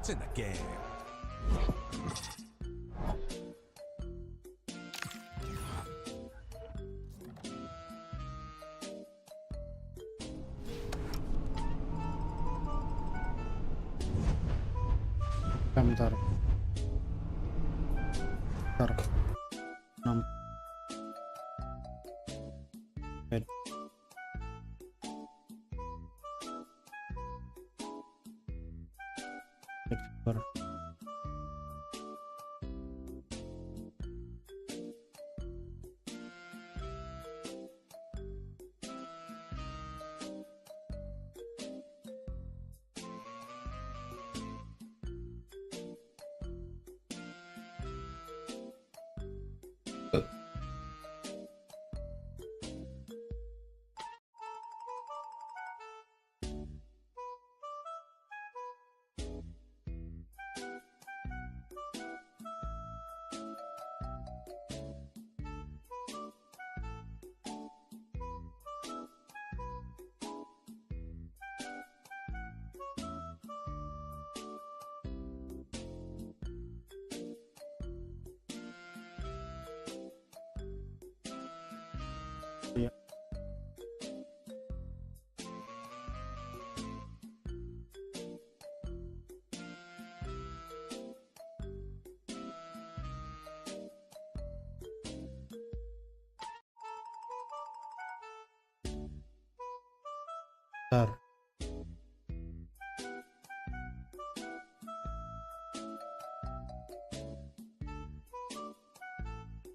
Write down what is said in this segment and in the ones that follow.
It's in the game. Bentar. Bentar. 6. Bed. Bentar. Ya. Bentar.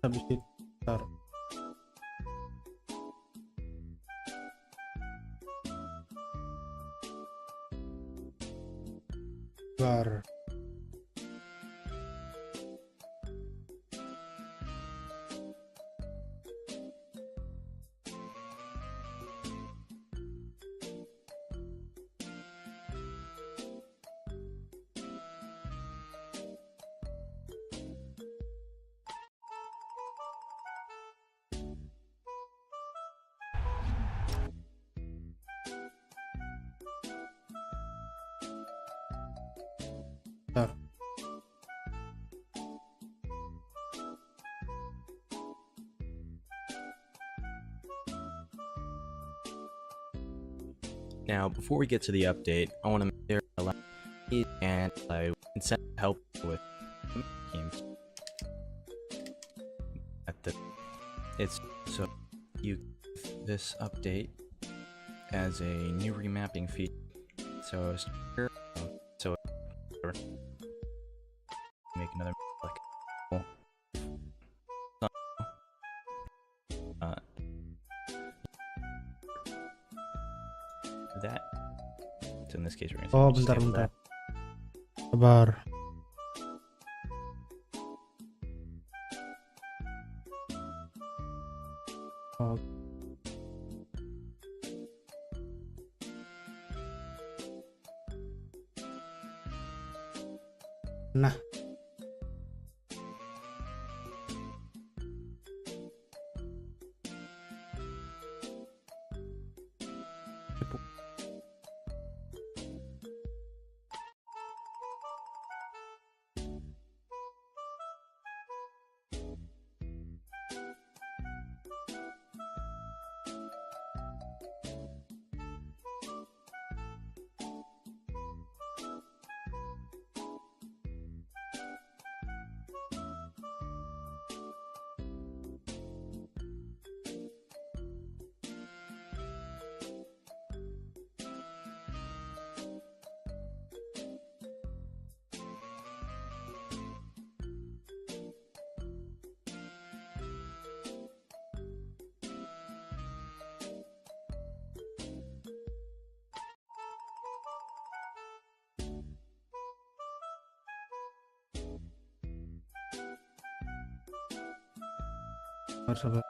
Habis itu, bentar. Bar. Bentar. Now, before we get to the update, I want to make sure I allow you and I can send help with games. It's so you give this update as a new remapping feature. So make another like that. So in this case, we're gonna Oh, bentar. Sabar. Oh. Nah. Sabar.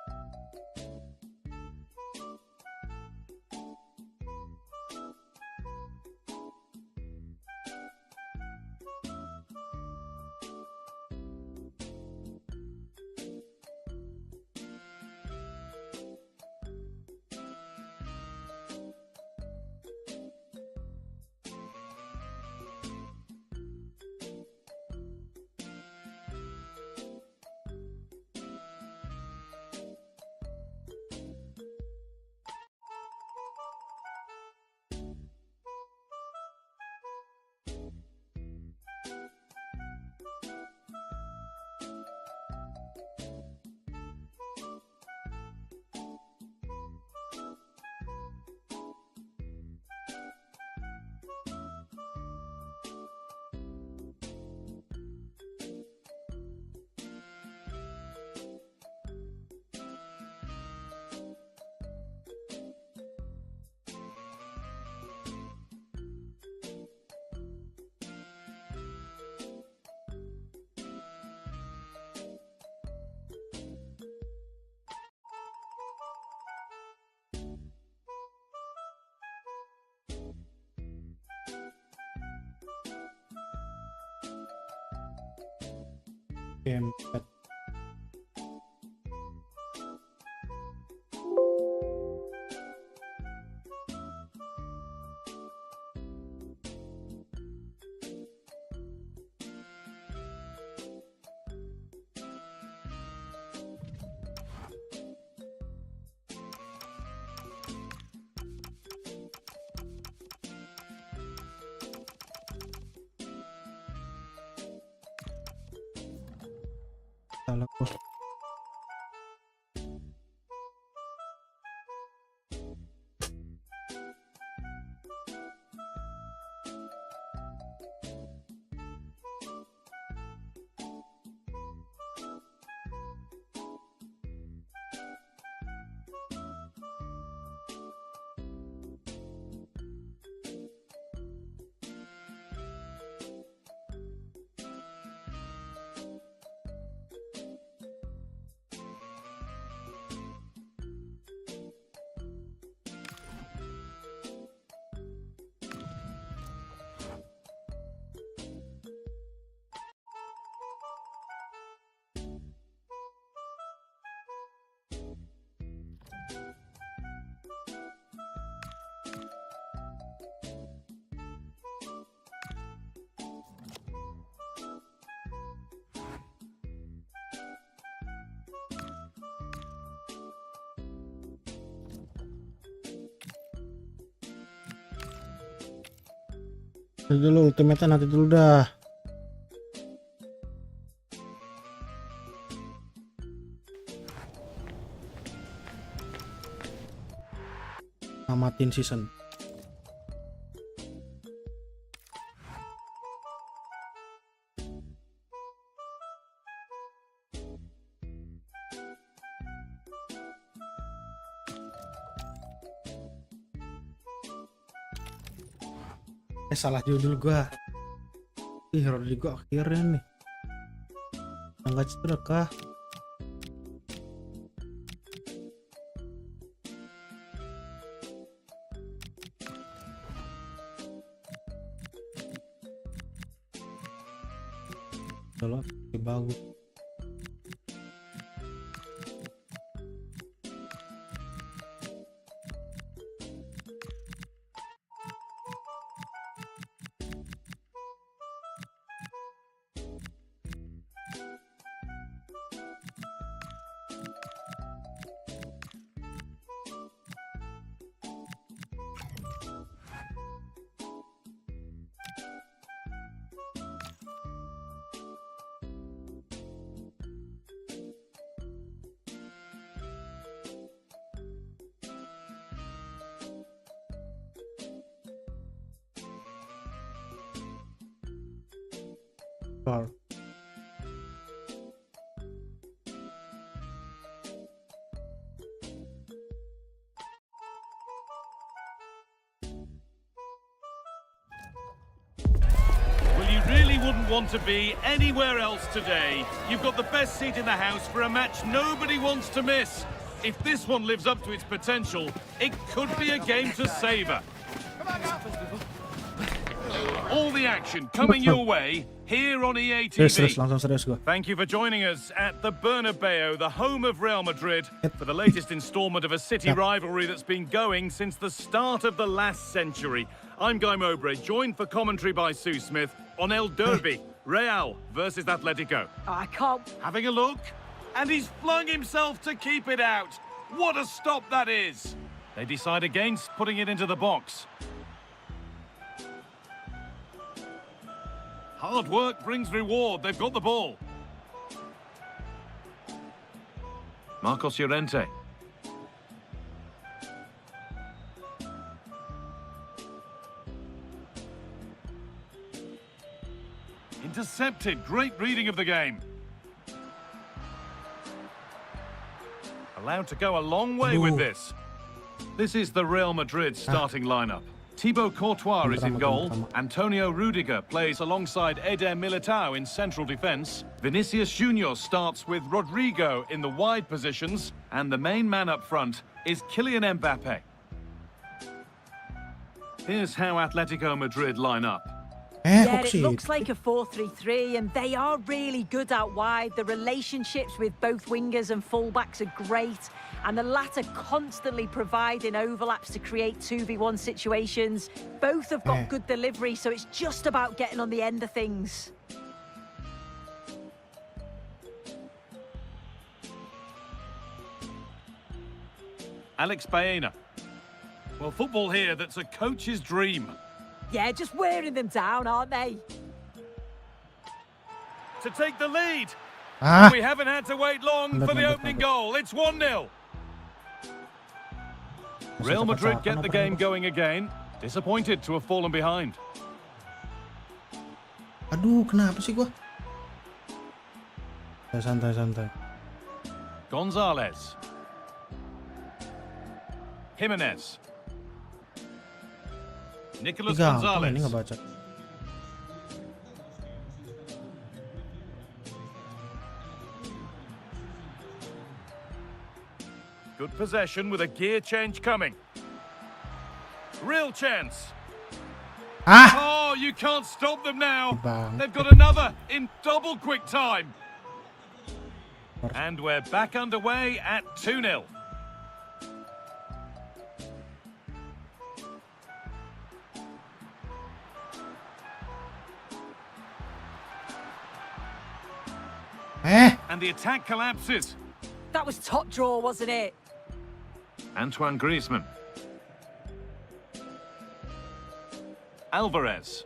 Gamepad. Salah kok. Dulu ultimate nanti dulu dah. Amatin season. Salah judul gua. Rodrigo akhirnya nih. Enggak cedera kah? Kalau bagus. Bar. Well, you really wouldn't want to be anywhere else today. You've got the best seat in the house for a match nobody wants to miss. If this one lives up to its potential, it could be a game to savour. All the action coming your way here on EA TV. Langsung serius gua. Thank you for joining us at the Bernabeu, the home of Real Madrid, for the latest instalment of a city rivalry that's been going since the start of the last century. I'm Guy Mowbray, joined for commentary by Sue Smith on El Derby, Real versus Atletico. I can't. Having a look, and he's flung himself to keep it out. What a stop that is! They decide against putting it into the box. Hard work brings reward. They've got the ball. Marcos Llorente. Intercepted. Great reading of the game. Allowed to go a long way with this. This is the Real Madrid starting lineup. Thibaut Courtois is in goal. Antonio Rudiger plays alongside Eder Militao in central defence. Vinicius Junior starts with Rodrigo in the wide positions. And the main man up front is Kylian Mbappe. Here's how Atletico Madrid line up. Yeah, it looks like a 4-3-3, and they are really good out wide. The relationships with both wingers and fullbacks are great, and the latter constantly providing overlaps to create 2v1 situations. Both have got good delivery, so it's just about getting on the end of things. Alex Baena. Well, football here, that's a coach's dream. Yeah, just wearing them down, aren't they? To take the lead. Ah. We haven't had to wait long for the opening goal. It's 1-0. Real Madrid get the game going again. Disappointed to have fallen behind. Aduh, kenapa sih gua? Santai. Gonzalez. Jimenez. Nicolas Ini Gonzalez. nggak baca. Good possession with a gear change coming. Real chance. Oh, you can't stop them now. They've got another in double quick time. And we're back underway at 2-0. And the attack collapses. That was top draw, wasn't it? Antoine Griezmann. Alvarez.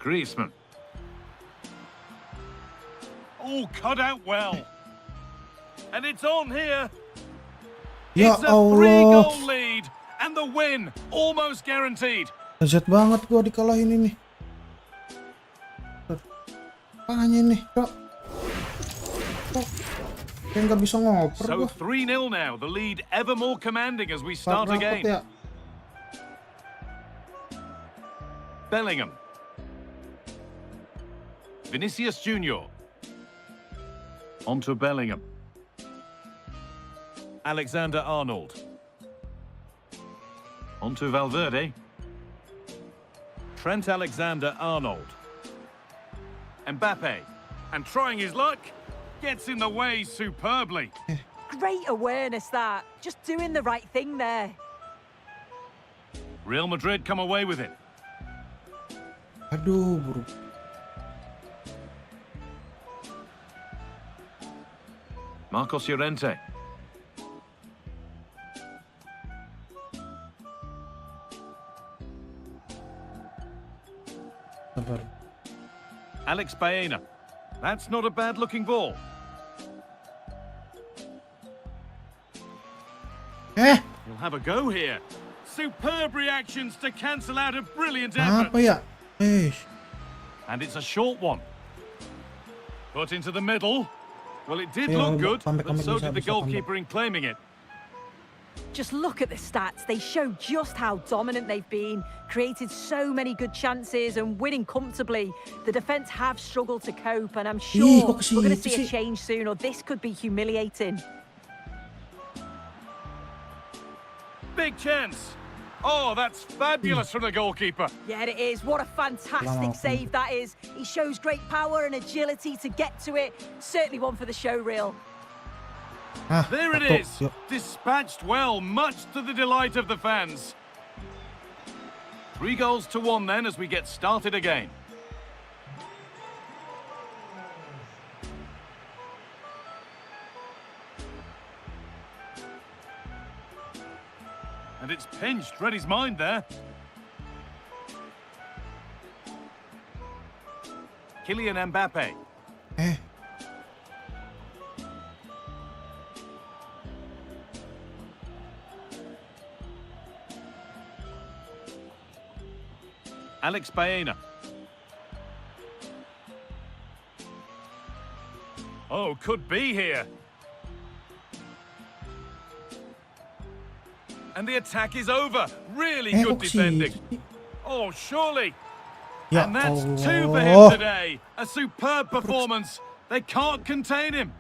Griezmann. Oh, cut out well. And it's on here. Ya It's a Allah. 3-goal lead. And the win almost guaranteed. Kaget banget gua dikalahin ini. Apanya ini, Kak? Kayak nggak bisa ngoper So gua. 3-0 now, the lead ever more commanding as we start again. Ya. Bellingham. Vinicius Junior. On to Bellingham. Alexander Arnold. On to Valverde. Trent Alexander-Arnold. Mbappe. And trying his luck, gets in the way superbly. Great awareness, that. Just doing the right thing there. Real Madrid come away with it. Aduh, buru. Marcos Llorente. Sabar. Alex Baena. That's not a bad-looking ball. He'll have a go here. Superb reactions to cancel out a brilliant effort. Apa ya? And it's a short one. Put into the middle. Well, it did Yeah, look good, comeback, but so bisa, did the bisa, goalkeeper in claiming it. Just look at the stats. They show just how dominant they've been, created so many good chances and winning comfortably. The defence have struggled to cope, and I'm sure we're going to see a change soon, or this could be humiliating. Big chance. Oh, that's fabulous from the goalkeeper. Yeah, it is. What a fantastic save that is. He shows great power and agility to get to it. Certainly one for the show reel. There it is. Dispatched well, much to the delight of the fans. 3-1 then as we get started again. And it's pinched, read his mind there. Kylian Mbappe. Eh, Alex Baena. Oh, could be here. And the attack is over. Really good kok defending. sih? Oh, surely. Ya And that's two for him Allah. today. A superb performance. They can't contain him.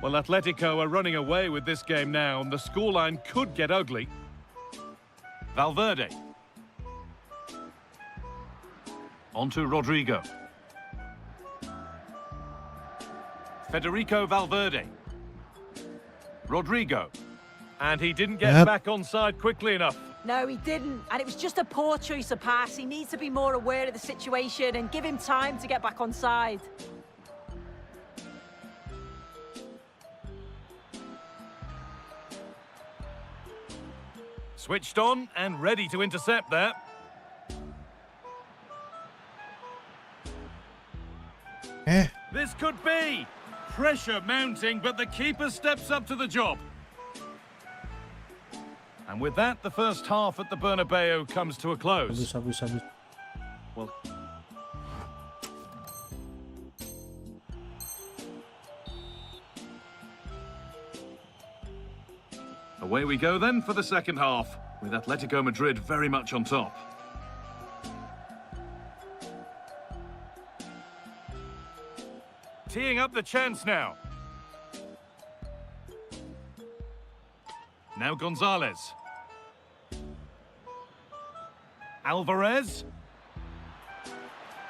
Well, Atletico are running away with this game now, and the scoreline could get ugly. Valverde. On to Rodrigo. Federico Valverde. Rodrigo. And he didn't get Yep. back on side quickly enough. No, he didn't. And it was just a poor choice of pass. He needs to be more aware of the situation and give him time to get back on side. Switched on and ready to intercept there. Eh, This could be. Pressure mounting, but the keeper steps up to the job. And with that, the first half at the Bernabeu comes to a close. habis. Well, away we go then for the second half, with Atletico Madrid very much on top. Teeing up the chance now. Now Gonzalez. Alvarez.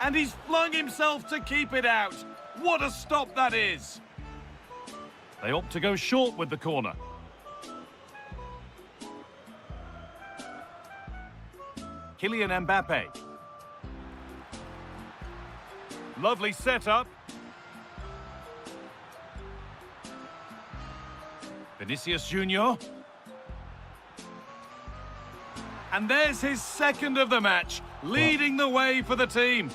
And he's flung himself to keep it out. What a stop that is. They opt to go short with the corner. Kylian Mbappe. Lovely setup. Vinicius Junior. And there's his second of the match, leading the way for the team.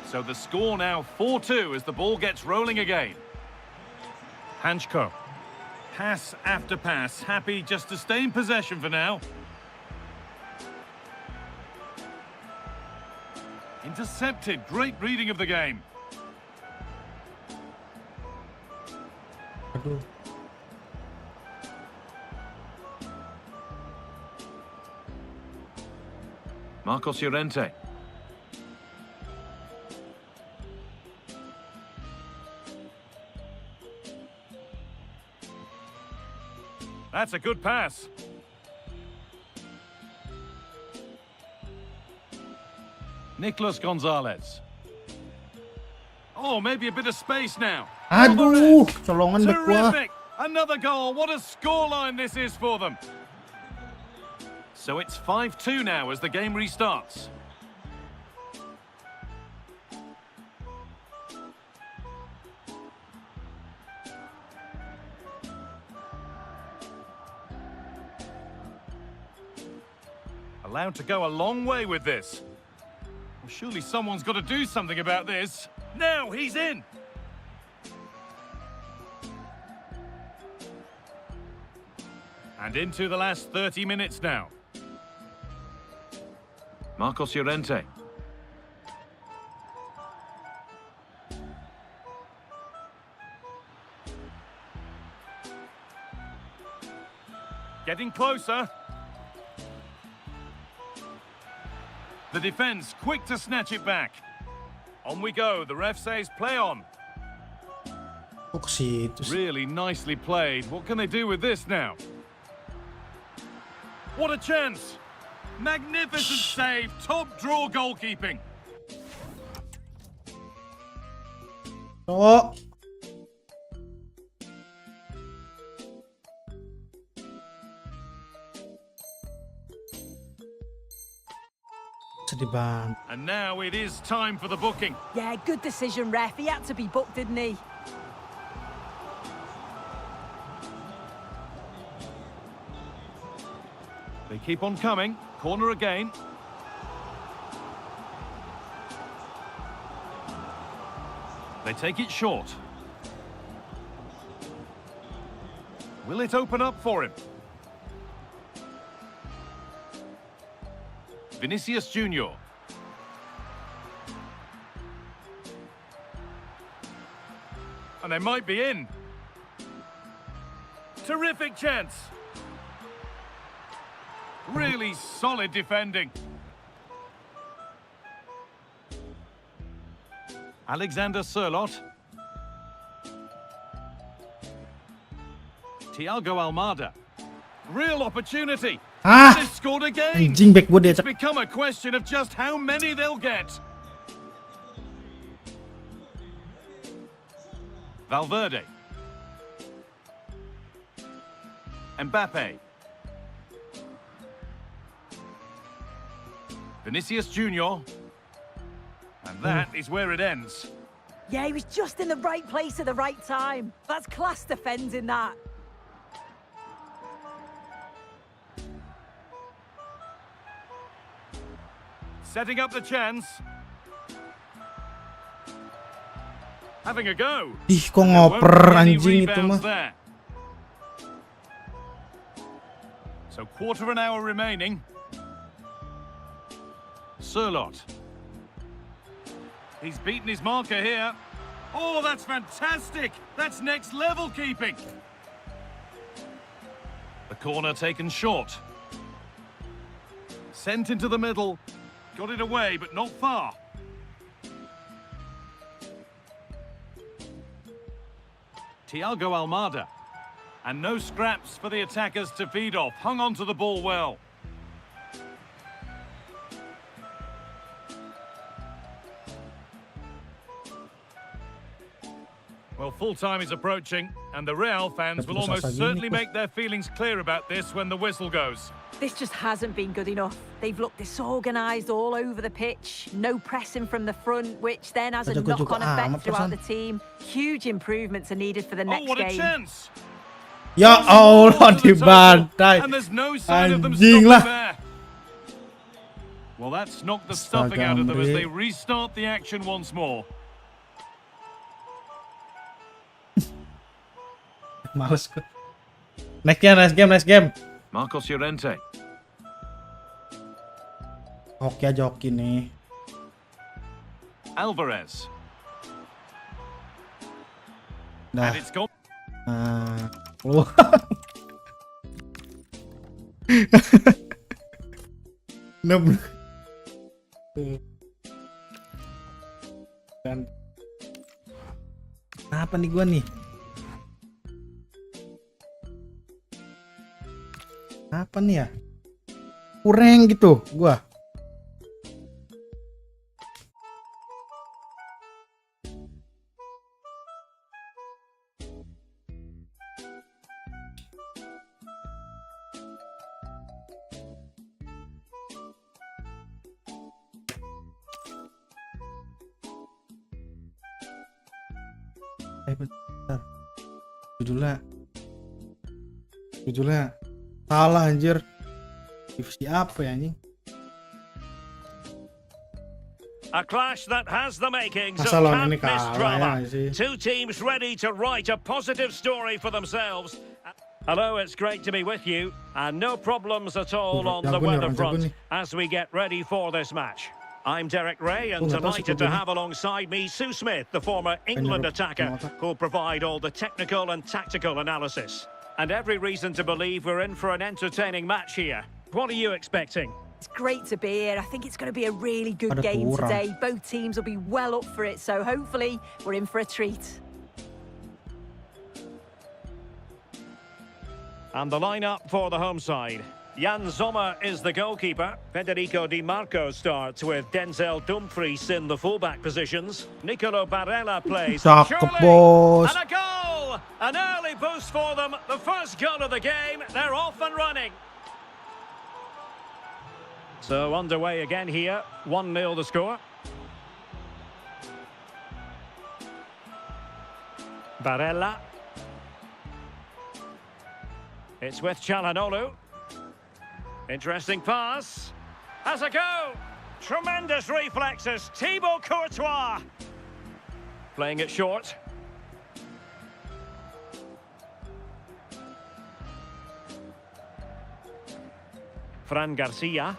So the score now 4-2 as the ball gets rolling again. Hanchko. Pass after pass, happy just to stay in possession for now. Intercepted, great reading of the game. Aduh. Marcos Llorente. That's a good pass. Nicolas Gonzalez. Oh, maybe a bit of space now. Aduh, colongan back gua. Terrific! Another goal. What a scoreline this is for them. So it's 5-2 now as the game restarts. Allowed to go a long way with this. Well, surely someone's got to do something about this. Now he's in. And into the last 30 minutes now. Marcos Llorente. Getting closer. The defense quick to snatch it back. On we go. The ref says play on. Kok ke situ sih? Really nicely played. What can they do with this now? What a chance! Magnificent save, top draw goalkeeping. Cowok. Sedih banget. And now it is time for the booking. Yeah, good decision, ref. He had to be booked, didn't he? They keep on coming. Corner again. They take it short. Will it open up for him? Vinicius Junior. And they might be in. Terrific chance. Really solid defending. Alexander Sirlot. Thiago Almada. Real opportunity. Ah! They've scored again. Anjing backboard dia. It's become a question of just how many they'll get. Valverde. Mbappe. Vinicius Junior. And that is where it ends. Yeah, he was just in the right place at the right time. That's class defending, that. Setting up the chance. Having a go. Ih, kok There won't ngoper be any anjing itu rebounds mah. there. So quarter of an hour remaining. Sirlot. He's beaten his marker here. Oh, that's fantastic. That's next level keeping. The corner taken short. Sent into the middle. Got it away, but not far. Thiago Almada. And no scraps for the attackers to feed off. Hung on to the ball well. Well, full-time is approaching, and the Real fans will almost certainly make their feelings clear about this when the whistle goes. This just hasn't been good enough. They've looked disorganised all over the pitch. No pressing from the front, which then has a knock-on effect throughout the team. Huge improvements are needed for the next Oh, what a game. chance! Ya Allah, dibantai. And there's no sign of them Anjing stopping lah. there. Well, that's knocked the stuffing out of them as they restart the action once more. Males gue. Next game. Marcos Llorente. Hoki aja hoki nih. Alvarez. Dah. And it's gone. Oh. Nope. Dan apa nih gua nih? Apa nih ya? Kurang gitu gua. Bentar. Judulnya salah anjir. Divisi apa ya anjing? A clash that has the makings of Masa lawan ini can't miss kalah drama. ya sih? Two teams ready to write a positive story for themselves. Hello, it's great to be with you, and no problems at all on the weather front as we get ready for this match. I'm Derek Ray, and delighted to have alongside me Sue Smith, the former England attacker, who'll provide all the technical and tactical analysis. And every reason to believe we're in for an entertaining match here. What are you expecting? It's great to be here. I think it's going to be a really good game today. Both teams will be well up for it, so hopefully we're in for a treat. And the lineup for the home side. Jan Sommer is the goalkeeper. Federico Di Marco starts with Denzel Dumfries in the fullback positions. Nicolo Barella plays. Cakep, bos. And a goal! An early boost for them. The first goal of the game. They're off and running. So underway again here. 1-0 the score. Barella. It's with Çalhanoğlu. Interesting pass. Has a go. Tremendous reflexes. Thibaut Courtois. Playing it short. Fran Garcia.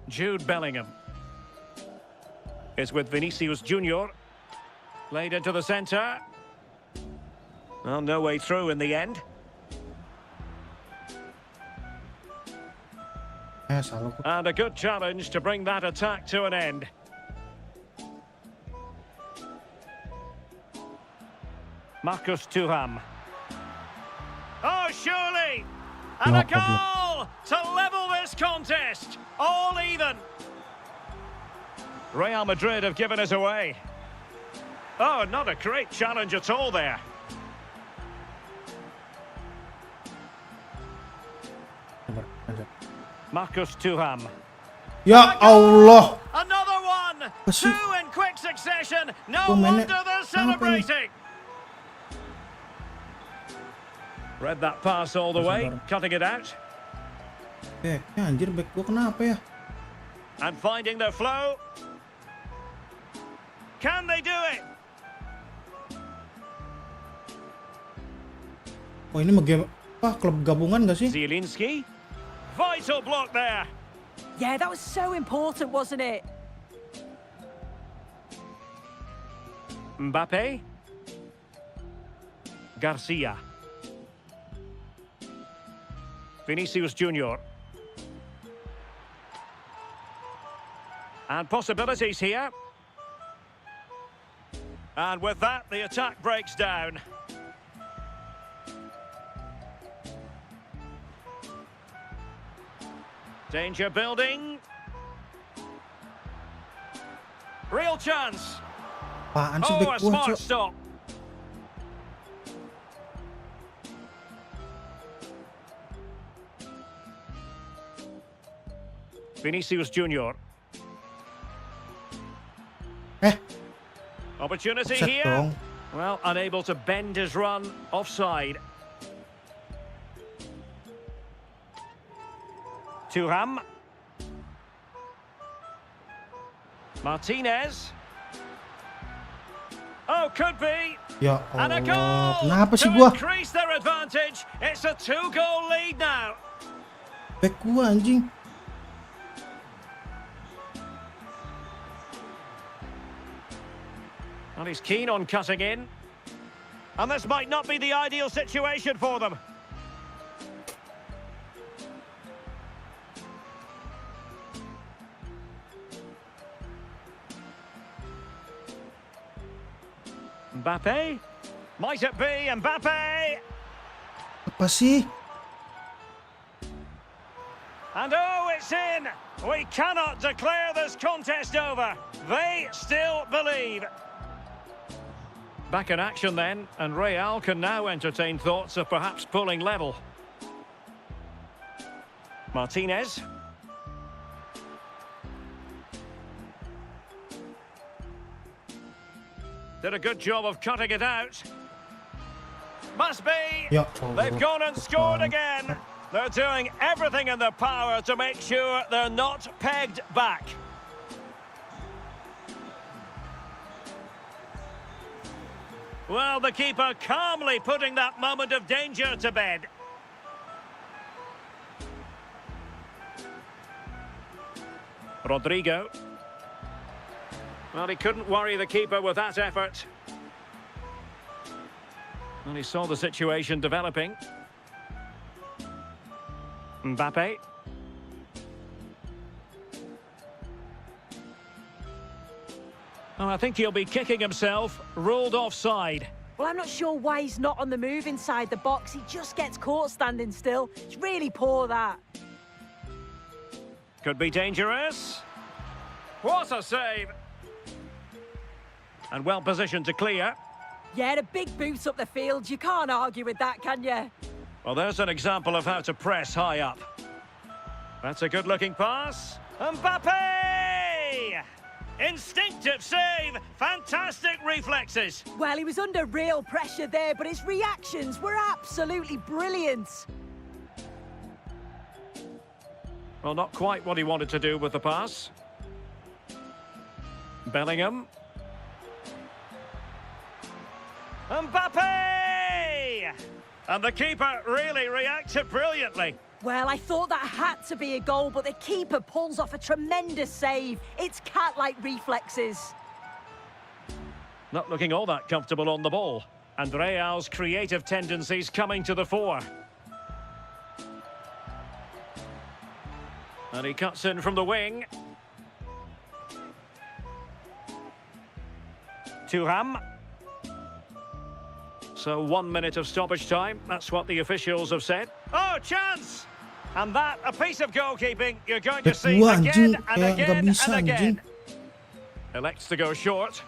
Jude Bellingham is with Vinicius Junior. Played into the centre. Well, no way through in the end. And a good challenge to bring that attack to an end. Marcus Thuram. Oh, surely! And a goal to level this contest. All even. Real Madrid have given us away. Oh, not a great challenge at all there. Marcus Thuram. Ya Allah. Another one. Pasti. Two in quick succession. No Pemainnya wonder they're celebrating. Read that pass all the way, cutting it out. Anjir, back gua kenapa ya? And finding their flow. Can they do it? Oh, ini mah game apa? Klub gabungan gak sih? Zielinski. Vital block there. Yeah, that was so important, wasn't it? Mbappe. Garcia. Vinicius Junior. And possibilities here. And with that, the attack breaks down. Danger building. Real chance. Apaan sih Oh, back a gua, smart Cok? stop. Vinicius Junior. Opportunity Offset here. dong. Well, unable to bend his run, offside. Thuram. Martinez. Oh, could be. Ya And a Allah. goal Kenapa sih to gua? increase their advantage. It's a 2-goal lead now. Back gua anjing. And he's keen on cutting in. And this might not be the ideal situation for them. Mbappe? Might it be Mbappe? Apa sih? And oh, it's in! We cannot declare this contest over. They still believe. Back in action then, and Real can now entertain thoughts of perhaps pulling level. Martinez. Did a good job of cutting it out. Must be! Ya They've Allah. gone and scored again. They're doing everything in their power to make sure they're not pegged back. Well, the keeper calmly putting that moment of danger to bed. Rodrigo. Well, he couldn't worry the keeper with that effort. And he saw the situation developing. Mbappe. Oh, I think he'll be kicking himself, ruled offside. Well, I'm not sure why he's not on the move inside the box. He just gets caught standing still. It's really poor, that. Could be dangerous. What a save. And well positioned to clear. Yeah, a big boot up the field. You can't argue with that, can you? Well, there's an example of how to press high up. That's a good-looking pass. Mbappe! Instinctive save. Fantastic reflexes. Well, he was under real pressure there, but his reactions were absolutely brilliant. Well, not quite what he wanted to do with the pass. Bellingham. Mbappe! And the keeper really reacted brilliantly. Well, I thought that had to be a goal, but the keeper pulls off a tremendous save. It's cat-like reflexes. Not looking all that comfortable on the ball. And Real's creative tendencies coming to the fore. And he cuts in from the wing. Thuram. So 1 minute of stoppage time. That's what the officials have said. Oh, chance! And that, a piece of goalkeeping you're going to see Kedua, again anjing. and Kayak again nggak bisa, and again. anjing. Elects to go short.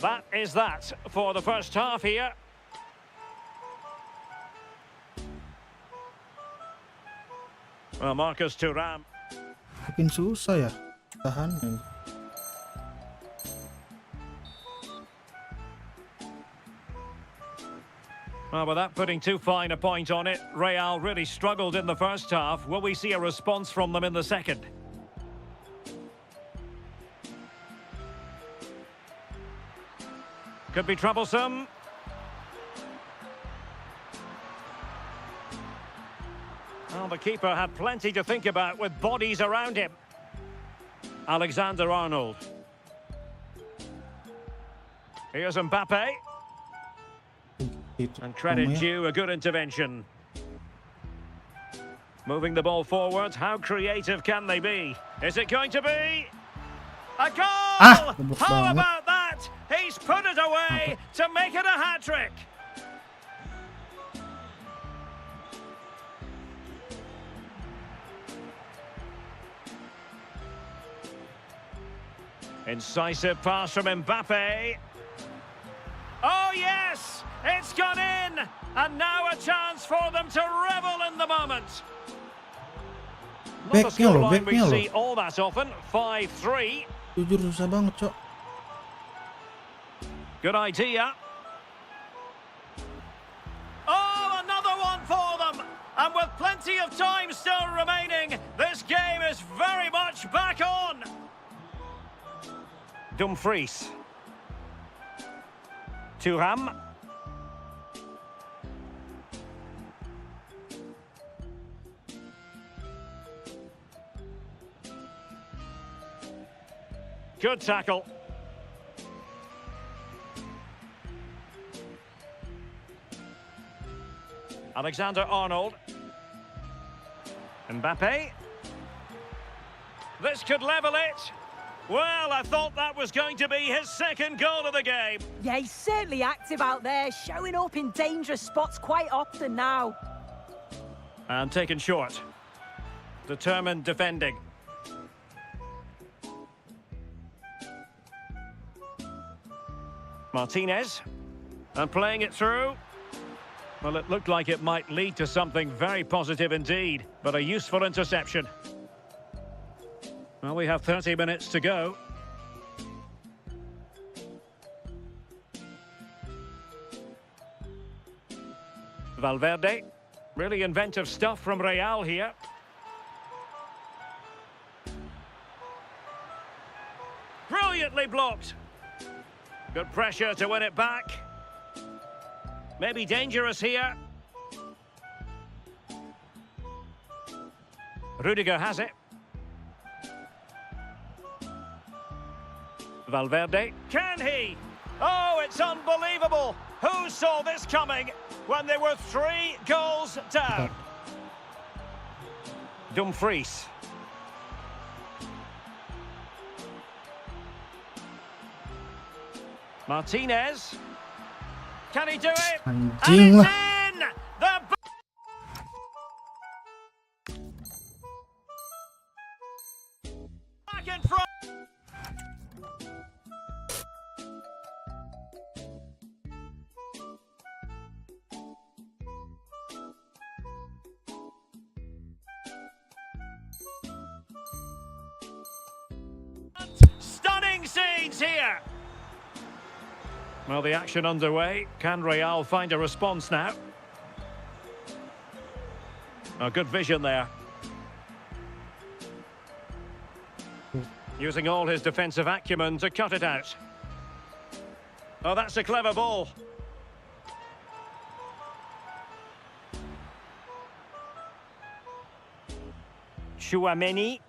That is that for the first half here. Well, Marcus Thuram. Makin susah ya tahan. Well, without putting too fine a point on it, Real really struggled in the first half. Will we see a response from them in the second? Could be troublesome. Well, the keeper had plenty to think about with bodies around him. Alexander-Arnold. Here's Mbappe. And credit due, a good intervention. Moving the ball forward, how creative can they be? Is it going to be a goal? How about that? He's put it away to make it a hat-trick. Incisive pass from Mbappe. Oh, yes! It's gone in! And now a chance for them to revel in the moment. Not a scoreline we see all that often. 5-3. Jujur susah banget, Cok. Good idea. Oh, another one for them! And with plenty of time still remaining, this game is very much back on. Dumfries. Thuram. Good tackle. Alexander-Arnold. Mbappe. This could level it. Well, I thought that was going to be his second goal of the game. Yeah, he's certainly active out there, showing up in dangerous spots quite often now. And taken short. Determined defending. Martinez. And playing it through. Well, it looked like it might lead to something very positive indeed, but a useful interception. Well, we have 30 minutes to go. Valverde. Really inventive stuff from Real here. Brilliantly blocked. Good pressure to win it back. Maybe dangerous here. Rudiger has it. Valverde. Can he? Oh, it's unbelievable. Who saw this coming when they were 3 goals down? Dumfries. Martinez. Can he do it? And it's in! The back in front. Stunning scenes here. Well, the action underway. Can Real find a response now? Oh, good vision there. Using all his defensive acumen to cut it out. Oh, that's a clever ball. Chouameni.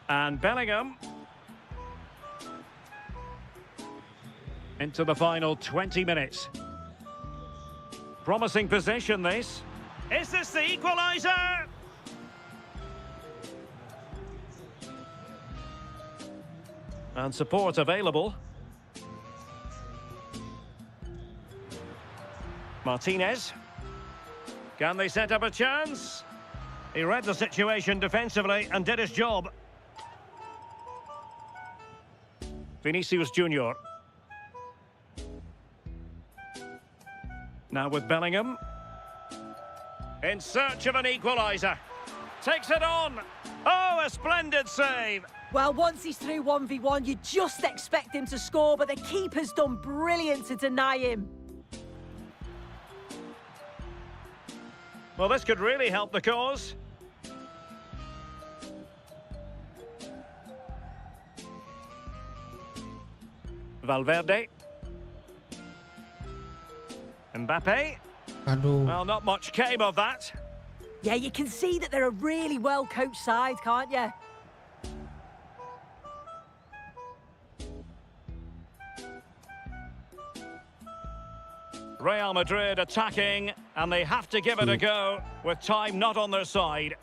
And Bellingham. Into the final 20 minutes. Promising possession, this. Is this the equaliser? And support available. Martinez. Can they set up a chance? He read the situation defensively and did his job. Vinicius Junior. Now with Bellingham. In search of an equaliser. Takes it on. Oh, a splendid save. Well, once he's through 1v1, you just expect him to score, but the keeper's done brilliant to deny him. Well, this could really help the cause. Valverde. Mbappe. Aduh. Well, not much came of that. Yeah, you can see that they're a really well-coached side, can't you? Real Madrid attacking, and they have to give it a go, with time not on their side.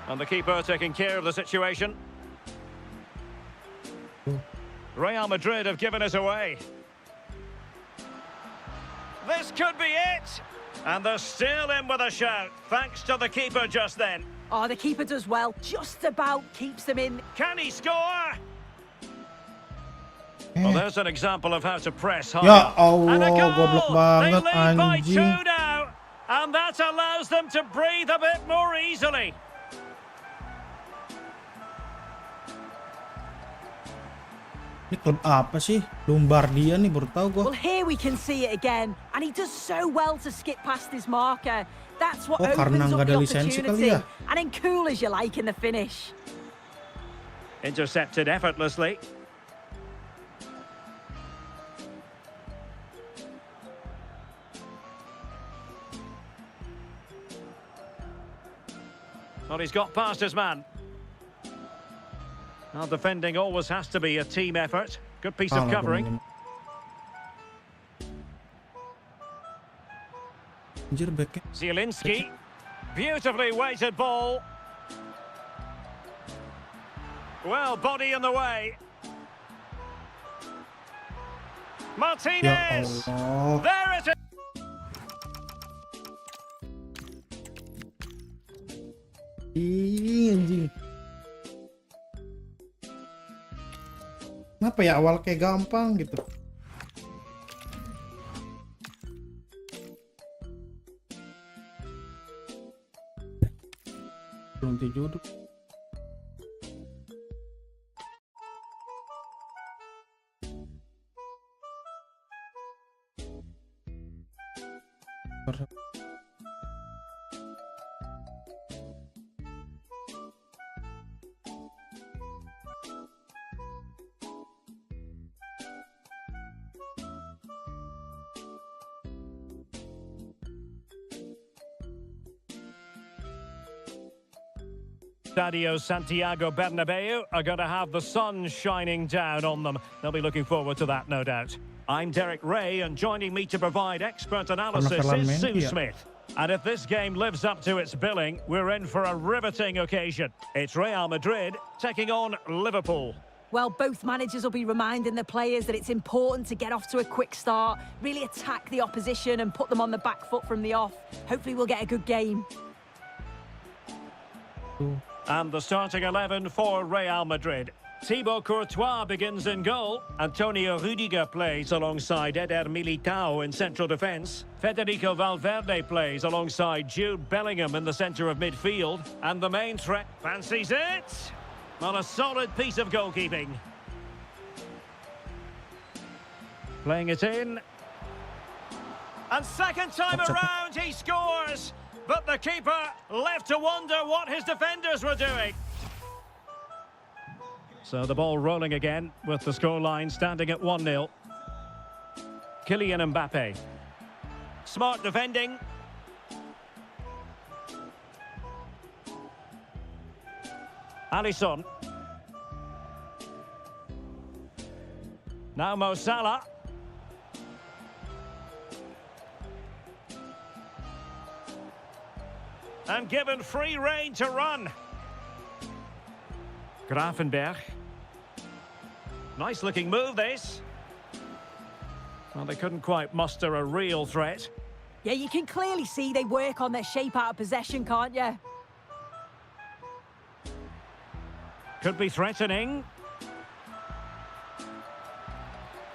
And the keeper taking care of the situation. Real Madrid have given it away. This could be it! And they're still in with a shout, thanks to the keeper just then. Oh, the keeper does well, just about keeps them in. Can he score? Well, there's an example of how to press hard. Ya And a Allah, goal! goblok banget They lead by anjing. 2 now, and that allows them to breathe a bit more easily. Ini klub apa sih? Lombardia nih, baru tahu gua. Well, here we can see it again, and he does so well to skip past his marker. That's what karena opens nggak up ada the lisensi kali opportunity. ya? And then cool as you like in the finish. Intercepted effortlessly. Well, he's got past his man. Well, defending always has to be a team effort. Good piece of covering. Anjir, backnya. Zielinski. Beautifully weighted ball. Well, body in the way. Ya Martinez. Allah. There it is. Ih, anjing. Kenapa ya awal kayak gampang gitu? Belum tidur. Stadio Santiago Bernabeu are going to have the sun shining down on them. They'll be looking forward to that, no doubt. I'm Derek Ray, and joining me to provide expert analysis is Sue Smith. And if this game lives up to its billing, we're in for a riveting occasion. It's Real Madrid taking on Liverpool. Well, both managers will be reminding the players that it's important to get off to a quick start, really attack the opposition and put them on the back foot from the off. Hopefully we'll get a good game. And the starting 11 for Real Madrid. Thibaut Courtois begins in goal. Antonio Rudiger plays alongside Eder Militao in central defence. Federico Valverde plays alongside Jude Bellingham in the centre of midfield. And the main threat fancies it. On a solid piece of goalkeeping. Playing it in. And second time around, he scores. But the keeper left to wonder what his defenders were doing. So the ball rolling again with the scoreline standing at 1-0. Kylian Mbappe. Smart defending. Alisson. Now Mo Salah. And given free rein to run. Gravenberch. Nice looking move, this. Well, they couldn't quite muster a real threat. Yeah, you can clearly see they work on their shape out of possession, can't you? Could be threatening.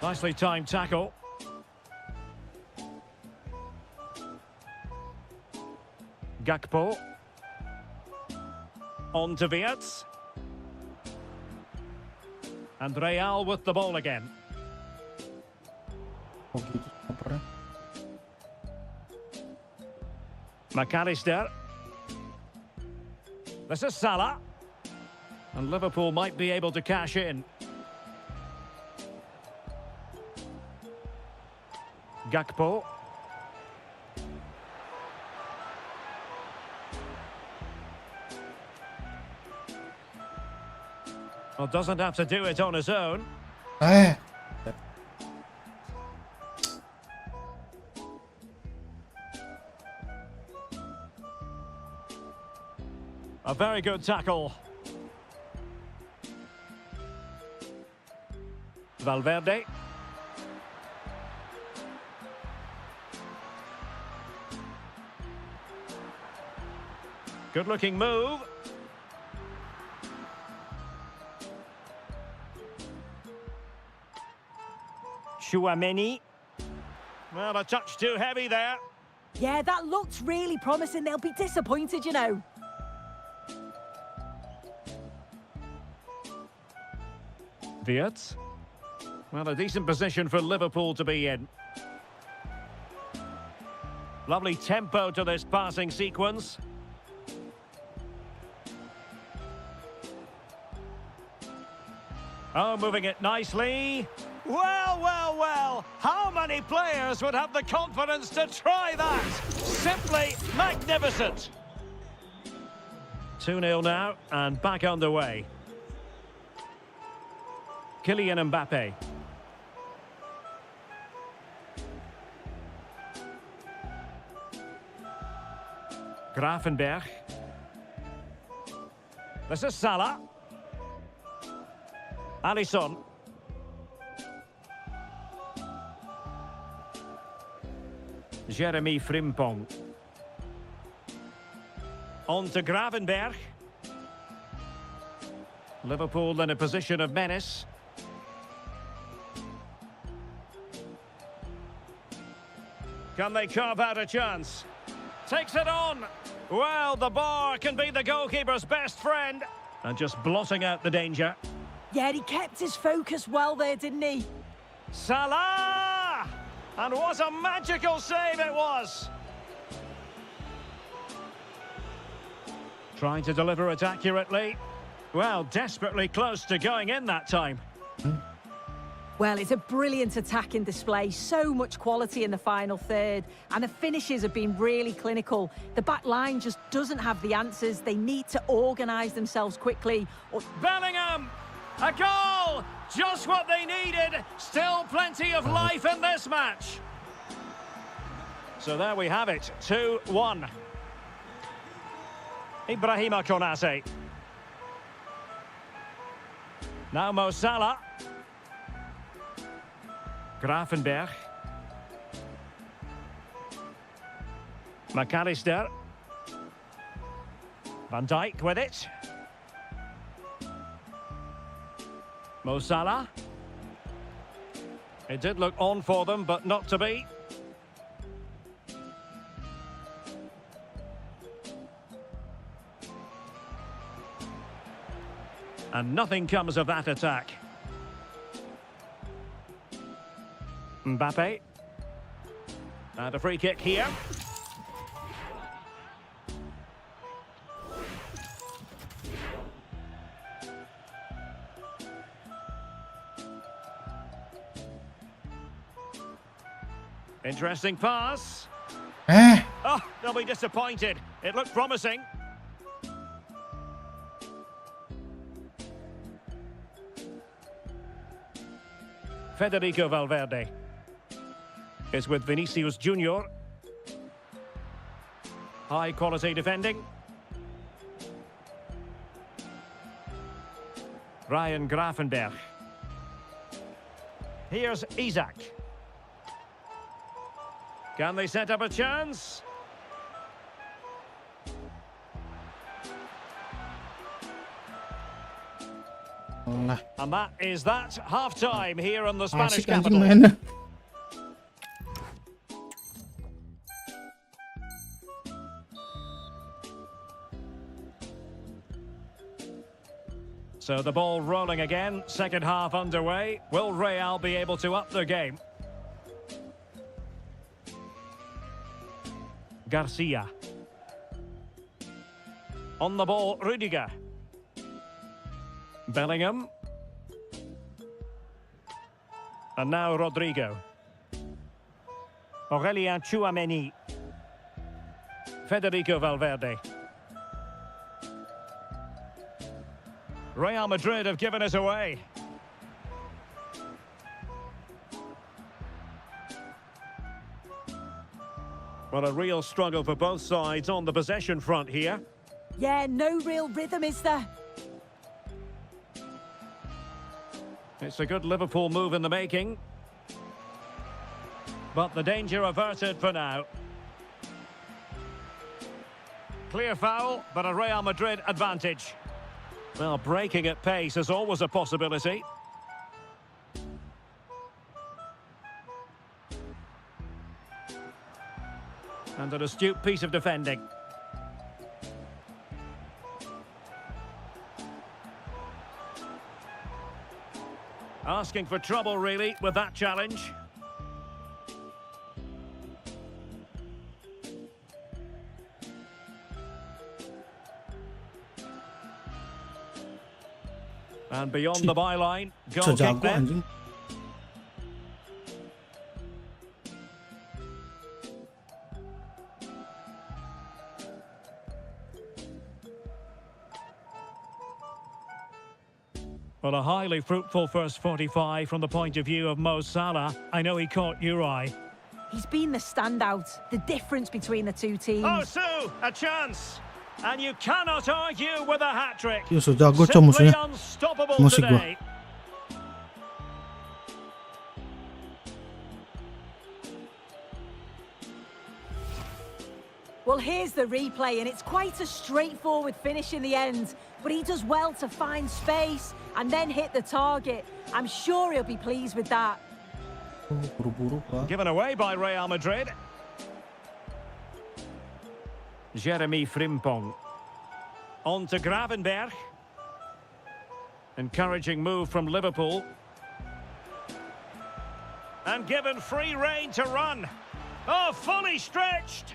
Nicely timed tackle. Gakpo. On to Wirtz. And Real with the ball again. Oh gitu opernya. McAllister. This is Salah. And Liverpool might be able to cash in. Gakpo. Well, doesn't have to do it on his own. Eh. A very good tackle. Valverde. Good looking move. Chouameni. Well, a touch too heavy there. Yeah, that looked really promising. They'll be disappointed, you know. Wirtz. Well, a decent position for Liverpool to be in. Lovely tempo to this passing sequence. Oh, moving it nicely. Well, well, well. How many players would have the confidence to try that? Simply magnificent. 2-0 now and back underway. Kylian Mbappe. Gravenberch. This is Salah. Alisson. Jeremy Frimpong. On to Gravenberch. Liverpool in a position of menace. Can they carve out a chance? Takes it on. Well, the bar can be the goalkeeper's best friend. And just blotting out the danger. Yeah, he kept his focus well there, didn't he? Salah! And what a magical save it was! Trying to deliver it accurately. Well, desperately close to going in that time. Well, it's a brilliant attacking display. So much quality in the final third. And the finishes have been really clinical. The back line just doesn't have the answers. They need to organise themselves quickly. Bellingham! A goal! Just what they needed. Still plenty of life in this match. So there we have it. 2-1. Ibrahima Konate. Now Mo Salah. Gravenberch. McAllister. Van Dijk with it. Mo Salah. It did look on for them, but not to be. And nothing comes of that attack. Mbappe. And a free kick here. Interesting pass. Oh, they'll be disappointed. It looked promising. Federico Valverde is with Vinicius Junior. High quality defending. Ryan Gravenberch. Here's Isaac. Can they set up a chance? And that is that. Half-time here in the Spanish Asik anjing capital. mainnya. So the ball rolling again. Second half underway. Will Real be able to up their game? Garcia. On the ball, Rudiger. Bellingham. And now Rodrigo. Aurelien Tchouameni. Federico Valverde. Real Madrid have given it away. Well, a real struggle for both sides on the possession front here. Yeah, no real rhythm, is there? It's a good Liverpool move in the making. But the danger averted for now. Clear foul, but a Real Madrid advantage. Well, breaking at pace is always a possibility. And an astute piece of defending. Asking for trouble, really, with that challenge. And beyond the byline, goal kick Sejago then. anjing. Well, a highly fruitful first 45 from the point of view of Mo Salah. I know he caught your eye. He's been the standout, the difference between the two teams. Oh, Sue, a chance. And you cannot argue with a hat-trick. Iya, so jago cok Simply musuhnya. unstoppable Musik gua. today. Well, here's the replay, and it's quite a straightforward finish in the end. But he does well to find space and then hit the target. I'm sure he'll be pleased with that. Oh, buru-buru, Pak. Given away by Real Madrid. Jeremy Frimpong. On to Gravenberch. Encouraging move from Liverpool. And given free rein to run. Oh, fully stretched.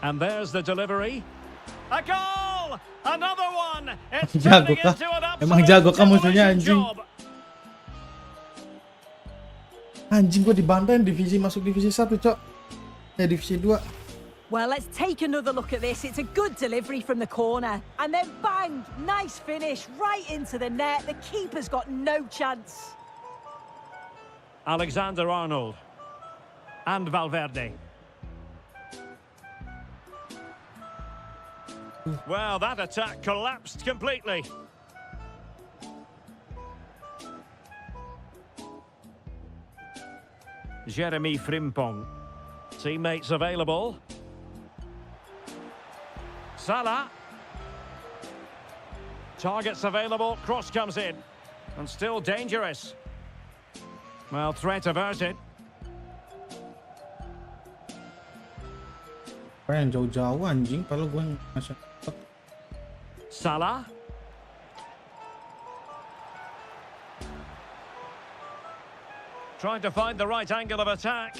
And there's the delivery. A goal! Another one! It's Jago turning kah? into an Emang absolute jago kah musuhnya, demolition anjing? job. Anjing gua dibantai divisi masuk divisi 1, cok. Divisi 2. Well, let's take another look at this. It's a good delivery from the corner. And then bang! Nice finish right into the net. The keeper's got no chance. Alexander-Arnold. And Valverde. Well, that attack collapsed completely. Jeremy Frimpong. Teammates available. Salah. Targets available, cross comes in. And still dangerous. Well, threat averted. Yang jauh-jauh anjing, kalau gue masih Salah. Trying to find the right angle of attack.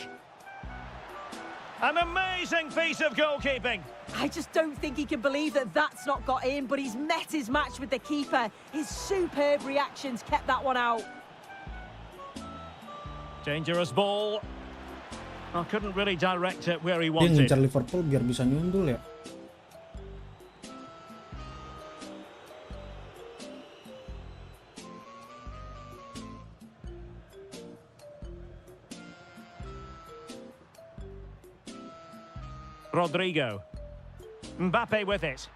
An amazing feat of goalkeeping. I just don't think he can believe that that's not got in, but he's met his match with the keeper. His superb reactions kept that one out. Dangerous ball. I couldn't really direct it where he dia wanted. ngincar Liverpool biar bisa nyundul ya. Rodrigo. Mbappe with it.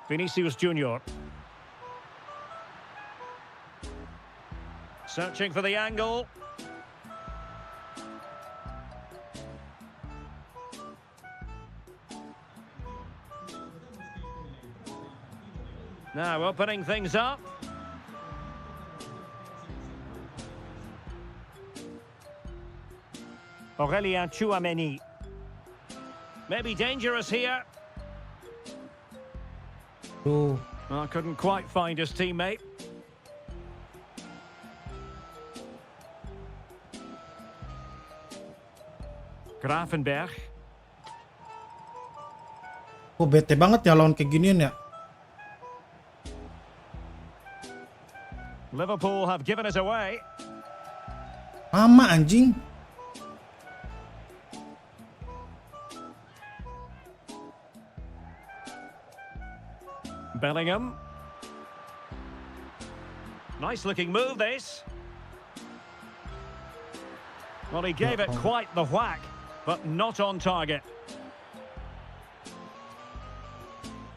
Vinicius Junior. Searching for the angle. Now opening things up. Aurelien Tchouameni. Maybe dangerous here. Tuh, Well, couldn't quite find his teammate. Gravenberg. kok bete banget ya lawan kayak ginian ya. Liverpool have given it away. Lama anjing. Bellingham. Nice looking move this. Well, he gave it quite the whack, but not on target.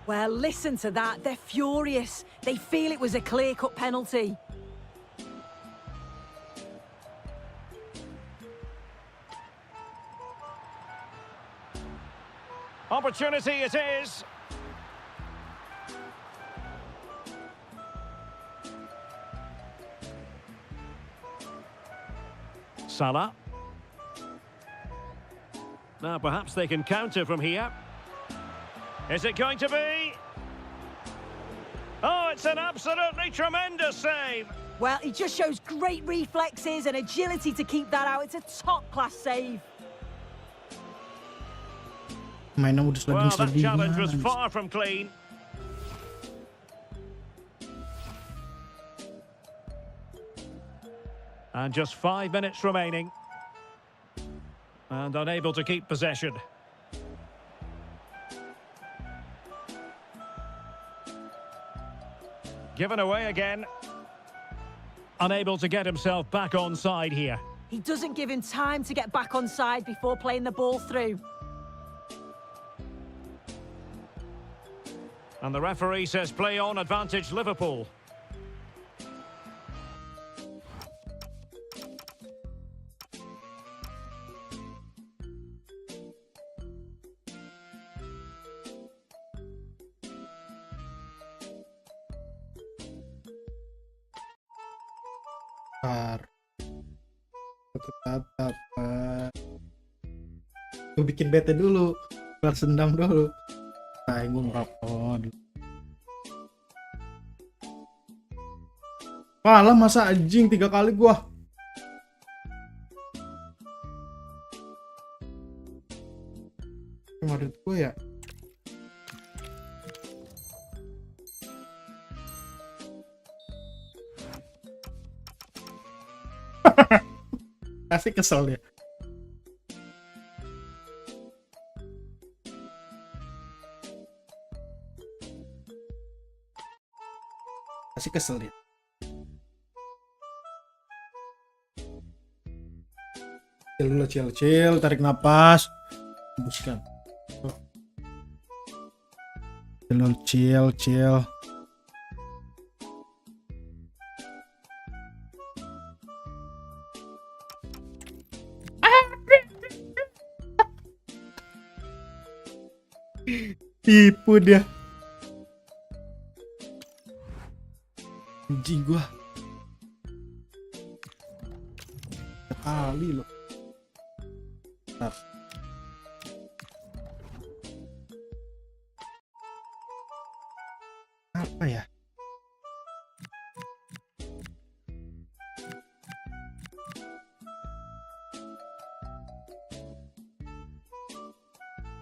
Well, listen to that. They're furious. They feel it was a clear-cut penalty. Opportunity it is. Salah. Now perhaps they can counter from here. Is it going to be? Oh, it's an absolutely tremendous save. Well, he just shows great reflexes and agility to keep that out. It's a top-class save. Mainnya udah Well, that sedih challenge was banget. far from clean. And just 5 minutes remaining. And unable to keep possession. Given away again. Unable to get himself back on side here. He doesn't give him time to get back on side before playing the ball through. And the referee says play on, advantage Liverpool. Gue bikin bete dulu, balas dendam dulu. Nah, gue ngerokok dulu. Kalah masa anjing 3 kali gua. Menurut gue ya. Pasti kesel dia. Pasti kesel dia. Chill dulu, chill, tarik napas, hembuskan. Chill. Tipu dia. Anjing gua. Sekali loh. Bentar. Apa ya?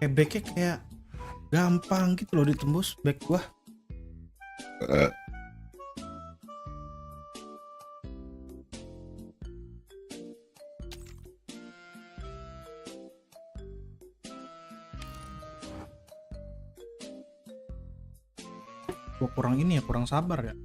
Backnya kayak gampang gitu loh ditembus back gua. Gua kurang ini ya, kurang sabar ya.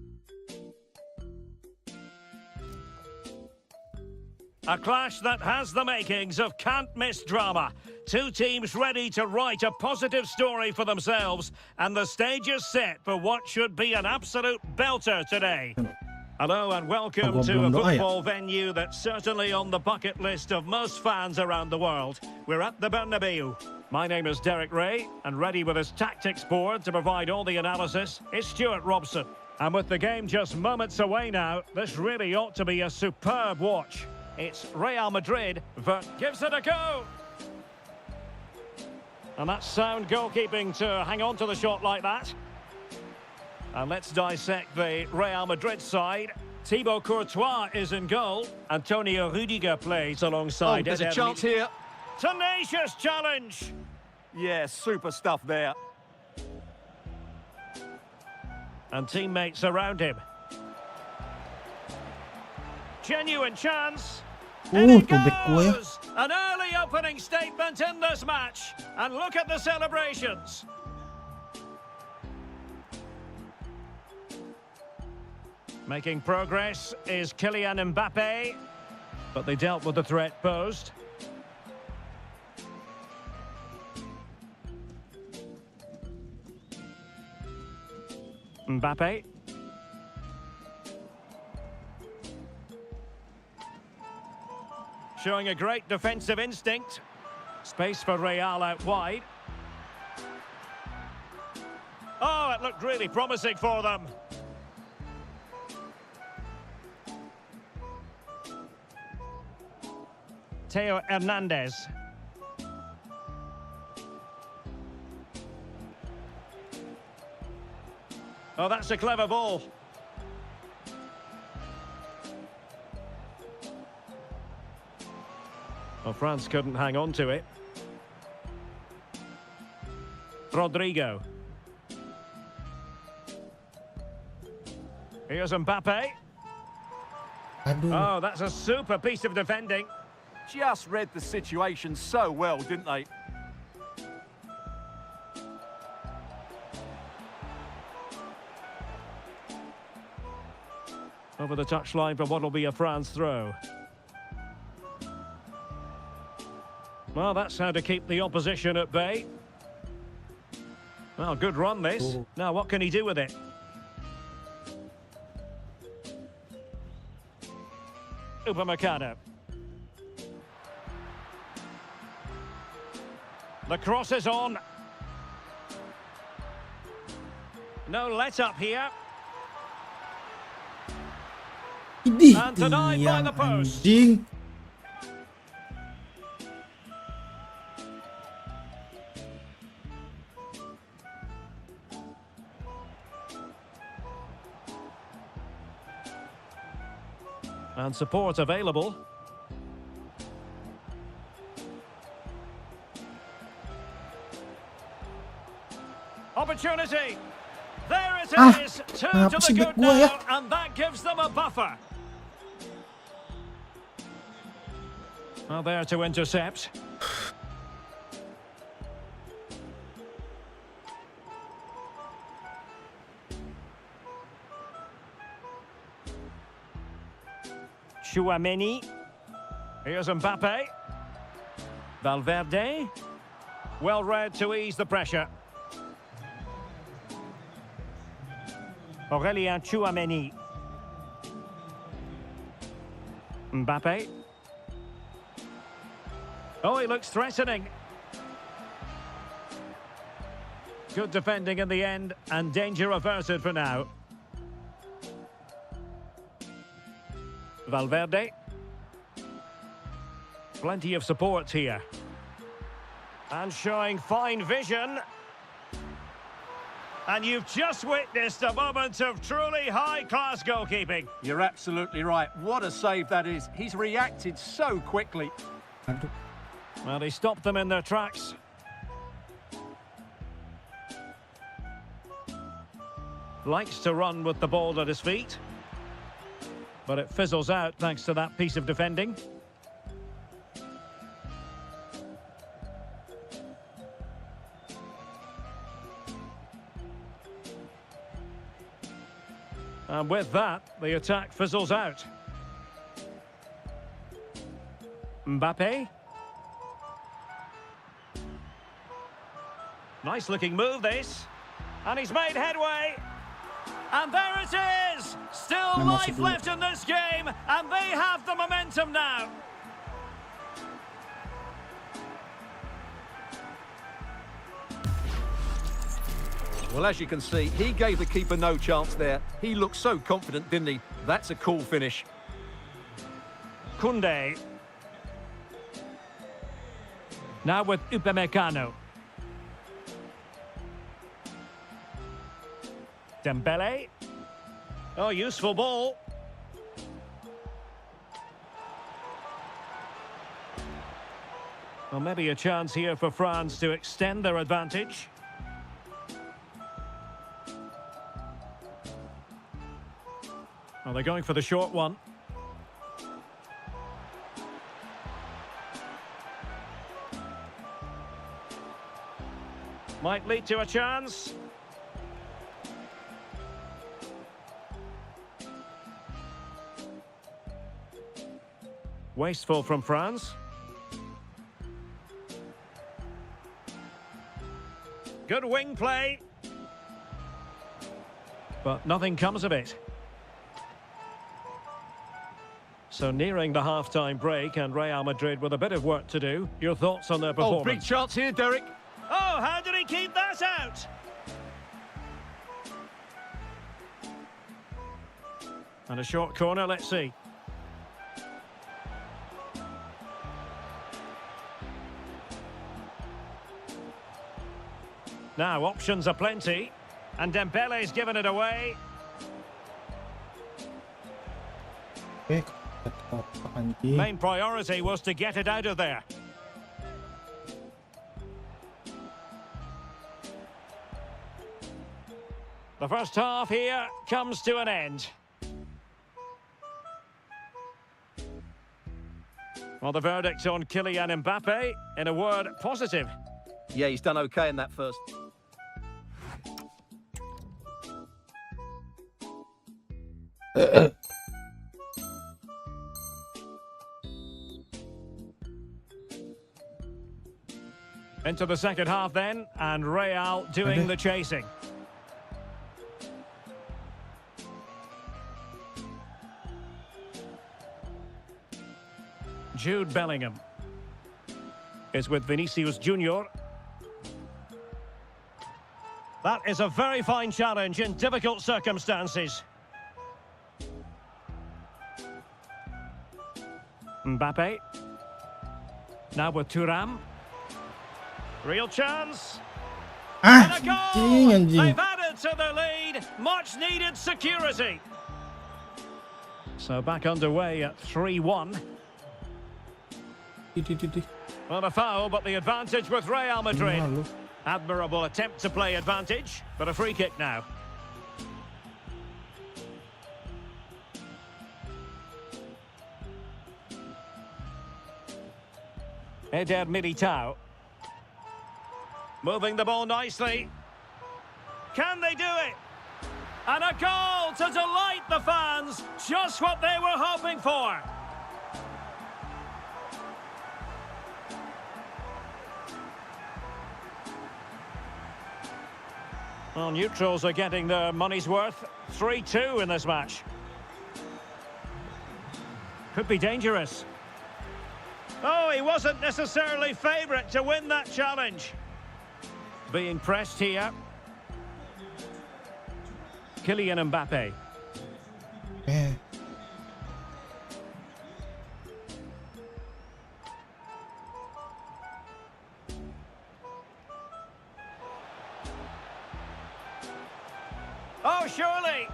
A clash that has the makings of can't-miss drama. Two teams ready to write a positive story for themselves, and the stage is set for what should be an absolute belter today. Hello and welcome to a football venue that's certainly on the bucket list of most fans around the world. We're at the Bernabeu. My name is Derek Ray, and ready with his tactics board to provide all the analysis is Stuart Robson. And with the game just moments away now, this really ought to be a superb watch. It's Real Madrid, gives it a go. And that's sound goalkeeping to hang on to the shot like that. And let's dissect the Real Madrid side. Thibaut Courtois is in goal. Antonio Rudiger plays alongside. There's a chance here. Tenacious challenge. Yeah, super stuff there. And teammates around him. Genuine chance. And it goes! An early opening statement in this match. And look at the celebrations. Making progress is Kylian Mbappe. But they dealt with the threat posed. Mbappe. Showing a great defensive instinct. Space for Real out wide. Oh, it looked really promising for them. Theo Hernandez. Oh, that's a clever ball. Well, France couldn't hang on to it. Rodrigo. Here's Mbappe. Oh, that's a super piece of defending. Just read the situation so well, didn't they? Over the touchline for what will be a France throw. Well, that's how to keep the opposition at bay. Well, good run this. Now, what can he do with it? Upamecano. The cross is on. No let-up here. And denied by the post. Anjing. And support available. Opportunity. There it is. Two to the good now, and that gives them a buffer. Well, there to intercept. Chouameni. Here's Mbappe. Valverde. Well read to ease the pressure. Aurélien Chouameni. Mbappe. Oh, he looks threatening. Good defending in the end, and danger averted for now. Valverde. Plenty of support here. And showing fine vision. And you've just witnessed a moment of truly high-class goalkeeping. You're absolutely right. What a save that is. He's reacted so quickly. Aduh. Well, he stopped them in their tracks. Likes to run with the ball at his feet. But it fizzles out thanks to that piece of defending. And with that, the attack fizzles out. Mbappe. Nice looking move, this. And he's made headway. And there it is! Still life left in this game, and they have the momentum now. Well, as you can see, he gave the keeper no chance there. He looked so confident, didn't he? That's a cool finish. Koundé. Now with Upamecano. Dembele. Oh, useful ball. Well, maybe a chance here for France to extend their advantage. Well, they're going for the short one. Might lead to a chance. Wasteful from France. Good wing play. But nothing comes of it. So nearing the half-time break, and Real Madrid with a bit of work to do. Your thoughts on their performance? Oh, big chance here, Derek. Oh, how did he keep that out? And a short corner, let's see. Now, options are plenty. And Dembele's given it away. Oke, kotak anjing. Main priority was to get it out of there. The first half here comes to an end. Well, the verdict on Kylian Mbappe, in a word, positive. Yeah, he's done okay in that first. Into the second half then, and Real doing the chasing. Jude Bellingham is with Vinicius Junior. That is a very fine challenge in difficult circumstances. Mbappe. Now with Thuram. Real chance. And a goal! They've added to the lead. Much needed security. So back underway at 3-1. Well, a foul, but the advantage with Real Madrid. Admirable attempt to play advantage, but a free kick now. Eder Militao. Moving the ball nicely. Can they do it? And a goal to delight the fans. Just what they were hoping for. Well, neutrals are getting their money's worth. 3-2 in this match. Could be dangerous. Oh, he wasn't necessarily favourite to win that challenge. Being pressed here. Kylian Mbappe. Eh, Oh, surely!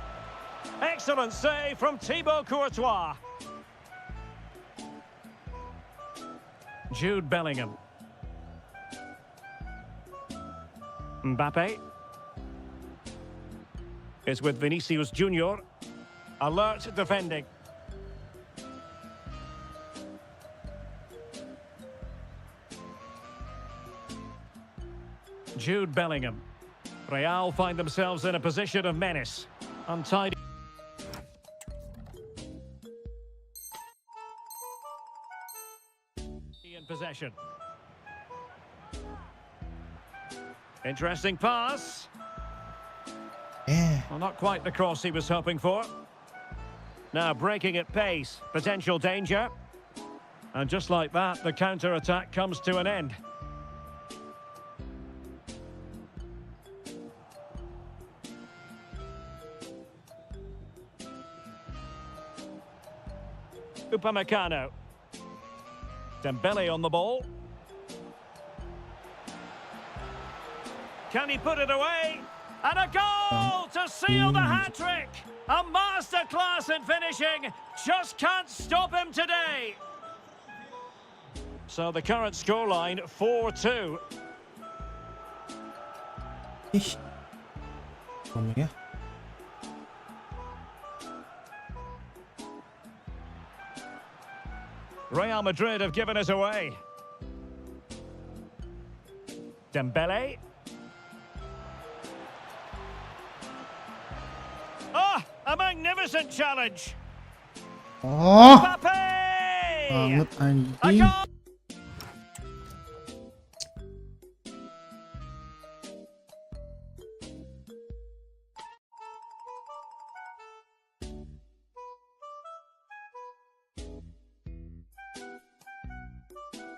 Excellent save from Thibaut Courtois. Jude Bellingham. Mbappe is with Vinicius Junior. Alert defending. Jude Bellingham. Real find themselves in a position of menace. Untidy. In possession. Interesting pass. eh. Well, not quite the cross he was hoping for. Now breaking at pace. Potential danger. And just like that, the counter-attack comes to an end. Upamecano. Dembele on the ball. Can he put it away? And a goal to seal the hat-trick! A masterclass in finishing. Just can't stop him today. So the current scoreline, 4-2. Ih. Kamu ya. Real Madrid have given us away. Dembele. Ah, a magnificent challenge. Oh, Mbappe! banget A anjing. goal!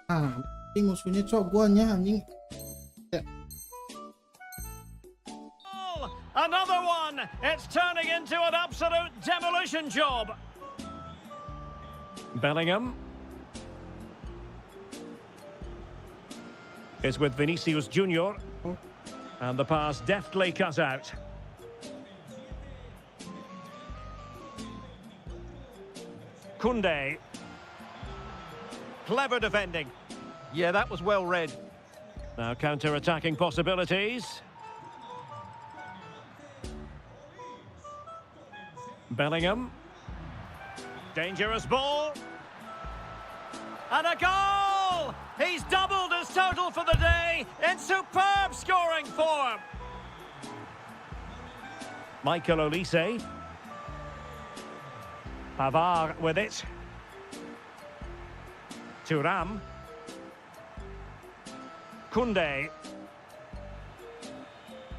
Ah, anjing musuhnya cok guanya anjing. Ya. Another one! It's turning into an absolute demolition job. Bellingham is with Vinicius Junior. And the pass deftly cut out. Koundé. Clever defending. Yeah, that was well read. Now counter-attacking possibilities. Bellingham. Dangerous ball. And a goal! He's doubled his total for the day in superb scoring form. Michael Olise. Pavard with it. Thuram. Koundé.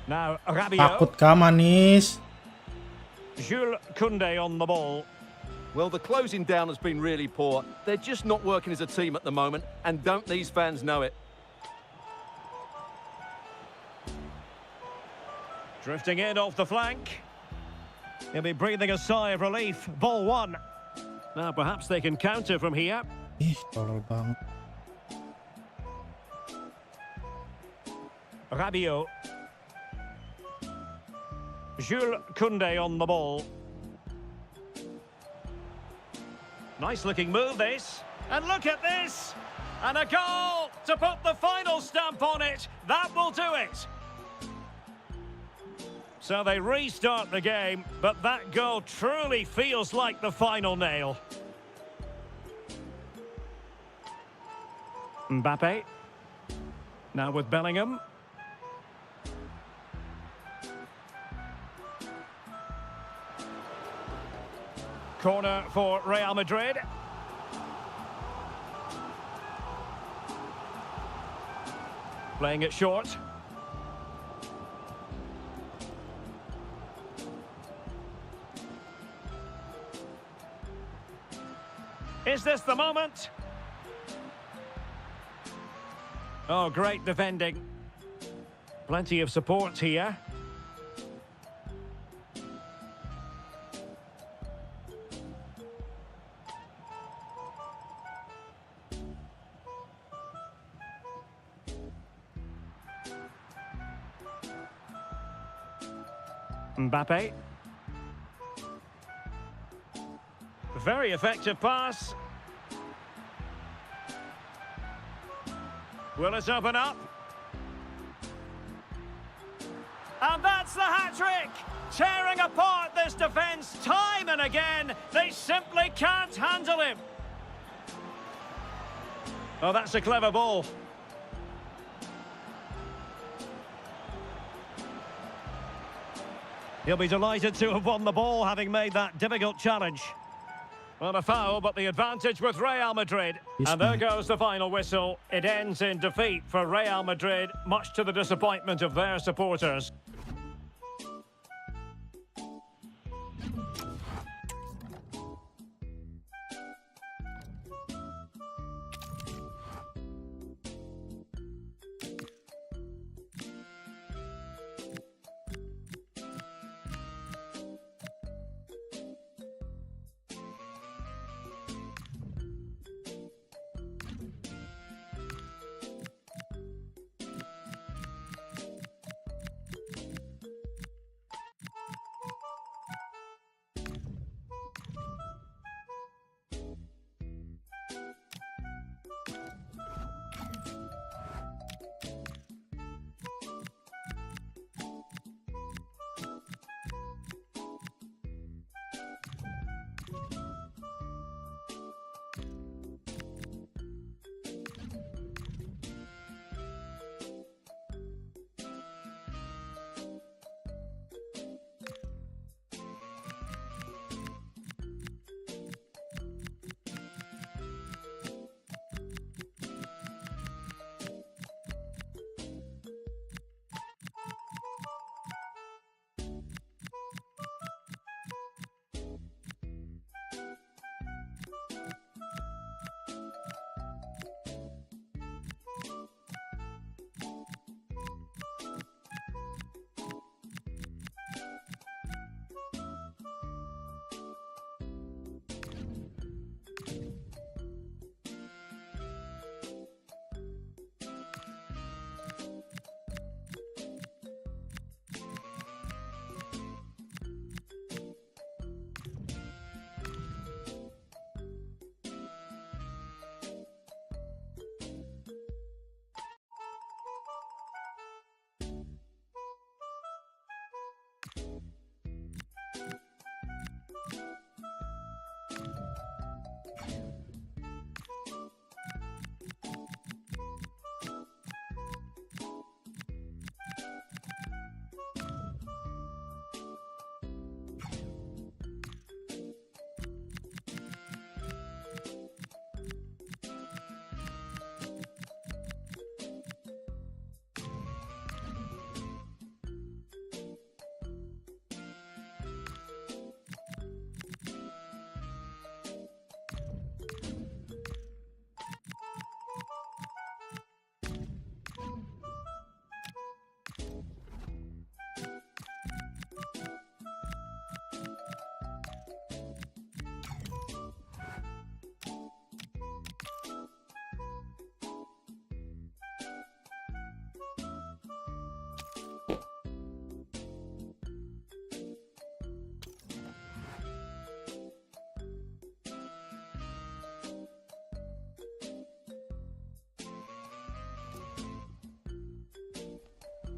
Now Rabiot. Takut kah manis? Jules Koundé on the ball. Well, the closing down has been really poor. They're just not working as a team at the moment, and don't these fans know it? Drifting in off the flank. He'll be breathing a sigh of relief. Ball one. Now perhaps they can counter from here. Ih, tolol banget. Rabiot. Jules Koundé on the ball. Nice looking move this. And look at this. And a goal to put the final stamp on it. That will do it. So they restart the game, but that goal truly feels like the final nail. Mbappe. Now with Bellingham. Corner for Real Madrid. Playing it short. Is this the moment? Oh, great defending. Plenty of support here. Mbappe. Very effective pass. Will it open up? And that's the hat-trick! Tearing apart this defence time and again. They simply can't handle him. Oh, that's a clever ball. He'll be delighted to have won the ball, having made that difficult challenge. Well, a foul, but the advantage with Real Madrid. And there goes the final whistle. It ends in defeat for Real Madrid, much to the disappointment of their supporters.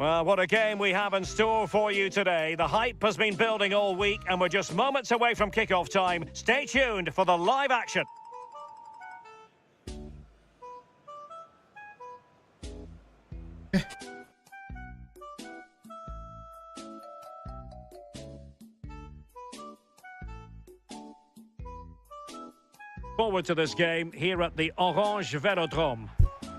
Well, what a game we have in store for you today. The hype has been building all week and we're just moments away from kickoff time. Stay tuned for the live action. Forward to this game here at the Orange Velodrome.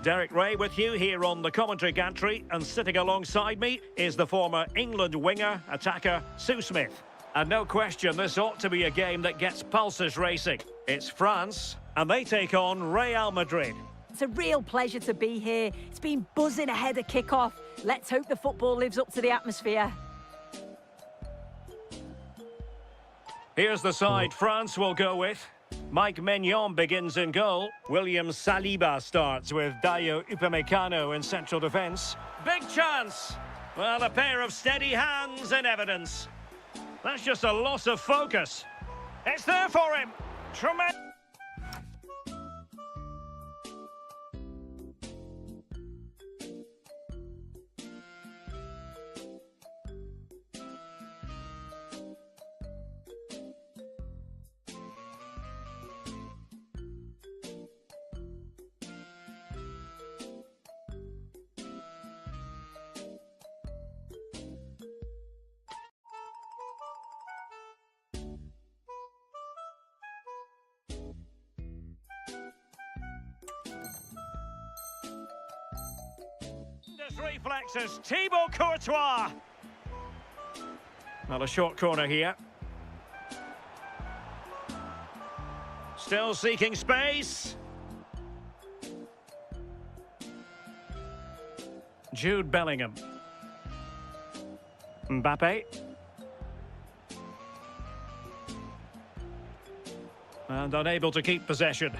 Derek Ray with you here on the commentary gantry, and sitting alongside me is the former England winger, attacker, Sue Smith. And no question, this ought to be a game that gets pulses racing. It's France, and they take on Real Madrid. It's a real pleasure to be here. It's been buzzing ahead of kick-off. Let's hope the football lives up to the atmosphere. Here's the side France will go with. Mike Maignan begins in goal. William Saliba starts with Dayo Upamecano in central defence. Big chance! Well, a pair of steady hands in evidence. That's just a loss of focus. It's there for him. Tremendous. Reflexes, Thibaut Courtois. Well, a short corner here. Still seeking space. Jude Bellingham. Mbappe. And unable to keep possession.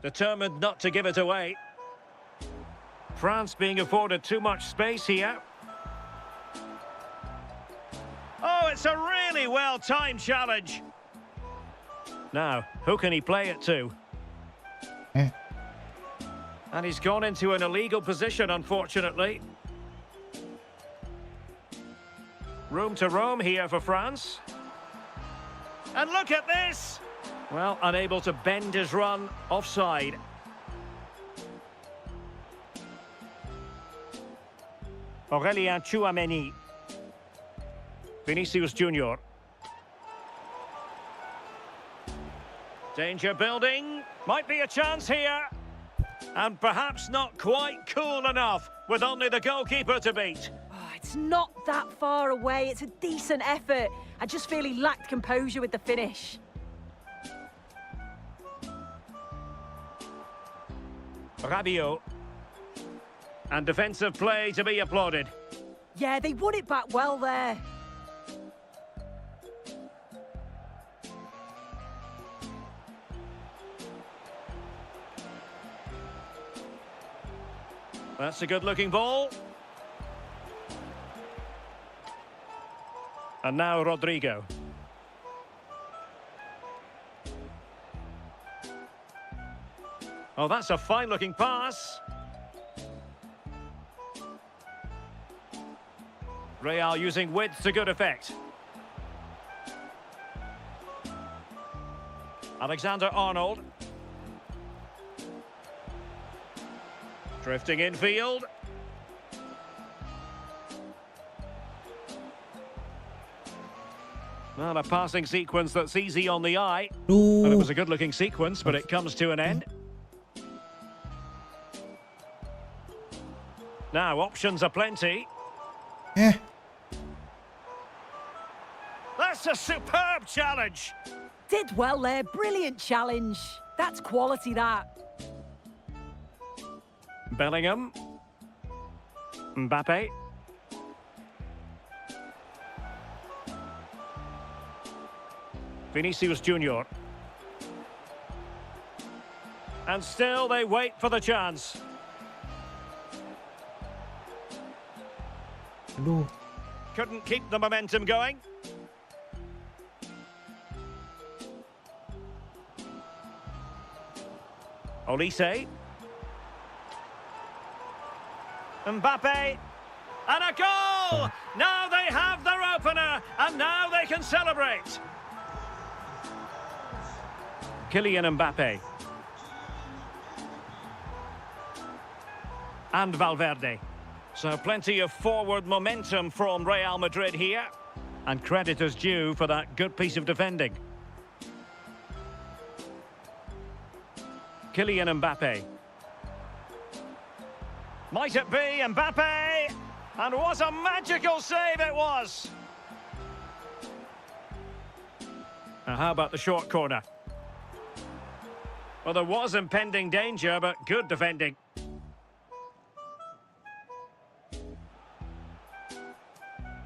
Determined not to give it away. France being afforded too much space here. Oh, it's a really well-timed challenge. Now, who can he play it to? And he's gone into an illegal position, unfortunately. Room to roam here for France. And look at this! Well, unable to bend his run, offside. Aurélien Tchouameni. Vinicius Junior. Danger building. Might be a chance here. And perhaps not quite cool enough, with only the goalkeeper to beat. Oh, it's not that far away. It's a decent effort. I just feel he lacked composure with the finish. Rabiot. And defensive play to be applauded. Yeah, they won it back well there. That's a good-looking ball. And now Rodrigo. Oh, that's a fine-looking pass. Real using width to good effect. Alexander-Arnold. Drifting infield. Well, a passing sequence that's easy on the eye. Duh. Well, it was a good-looking sequence, but it comes to an end. Now, options are plenty. That's a superb challenge. Did well there. Brilliant challenge. That's quality, that. Bellingham. Mbappe. Vinicius Junior. And still they wait for the chance. Aduh. Couldn't keep the momentum going. Olise. Mbappe. And a goal! Now they have their opener, and now they can celebrate. Kylian Mbappe. And Valverde. So plenty of forward momentum from Real Madrid here. And credit is due for that good piece of defending. Kylian Mbappe. Might it be Mbappe? And what a magical save it was! Now, how about the short corner? Well, there was impending danger, but good defending.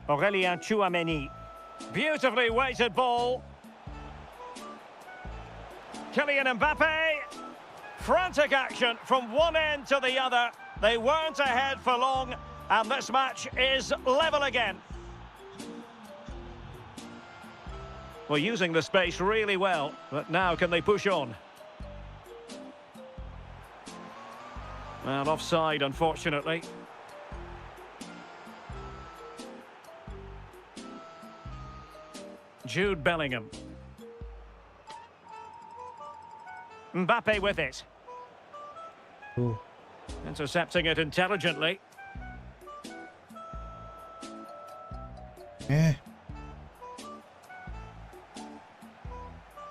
Aurélien Tchouameni. Beautifully weighted ball. Kylian Mbappe. Frantic action from one end to the other. They weren't ahead for long, and this match is level again. Well, using the space really well, but now can they push on? Well, offside, unfortunately. Jude Bellingham. Mbappe with it. Tuh. Intercepting it intelligently.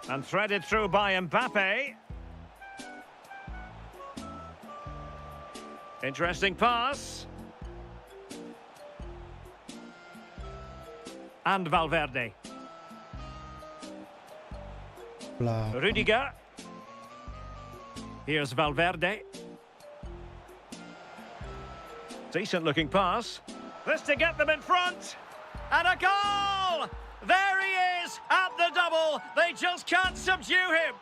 And threaded through by Mbappe. Interesting pass. And Valverde. Blah. Rudiger. Here's Valverde. Decent looking pass. This to get them in front. And a goal! There he is at the double. They just can't subdue him.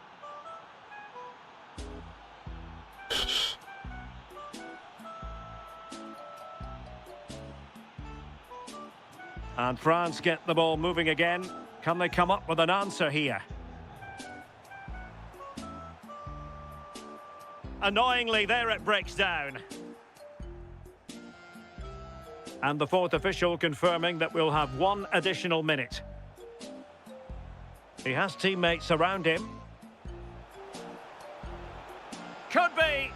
And France get the ball moving again. Can they come up with an answer here? Annoyingly, there it breaks down. And the fourth official confirming that we'll have one additional minute. He has teammates around him. Could be.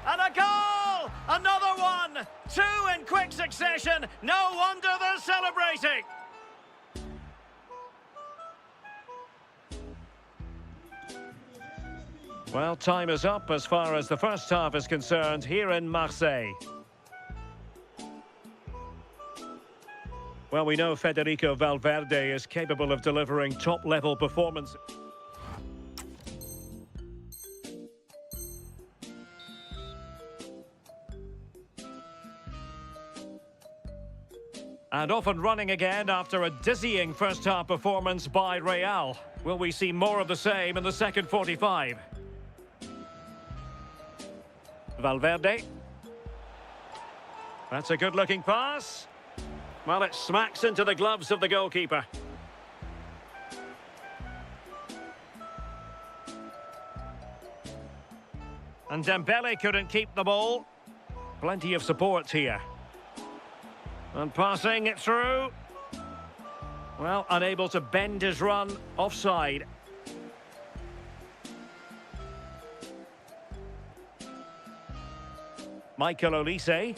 And a goal! Another one! Two in quick succession. No wonder they're celebrating. Well, time is up as far as the first half is concerned here in Marseille. Well, we know Federico Valverde is capable of delivering top-level performance. And off and running again after a dizzying first-half performance by Real. Will we see more of the same in the second 45? Valverde. That's a good-looking pass. Well, it smacks into the gloves of the goalkeeper. And Dembele couldn't keep the ball. Plenty of support here. And passing it through. Well, unable to bend his run. Offside. Michael Olise.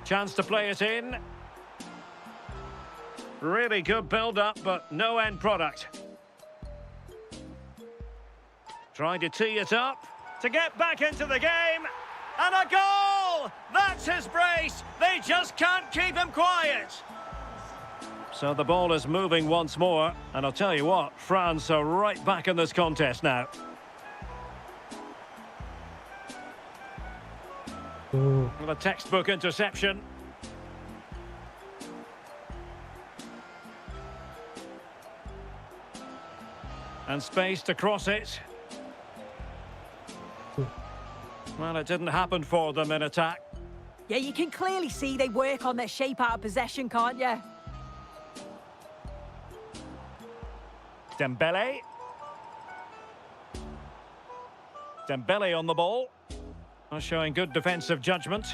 Chance to play it in. Really good build-up, but no end product. Trying to tee it up to get back into the game. And a goal! That's his brace. They just can't keep him quiet. So the ball is moving once more. And I'll tell you what, France are right back in this contest now. Tuh. Well, a textbook interception. And space to cross it. Well, it didn't happen for them in attack. Yeah, you can clearly see they work on their shape out of possession, can't you? Dembele. Dembele on the ball. Showing good defensive judgment.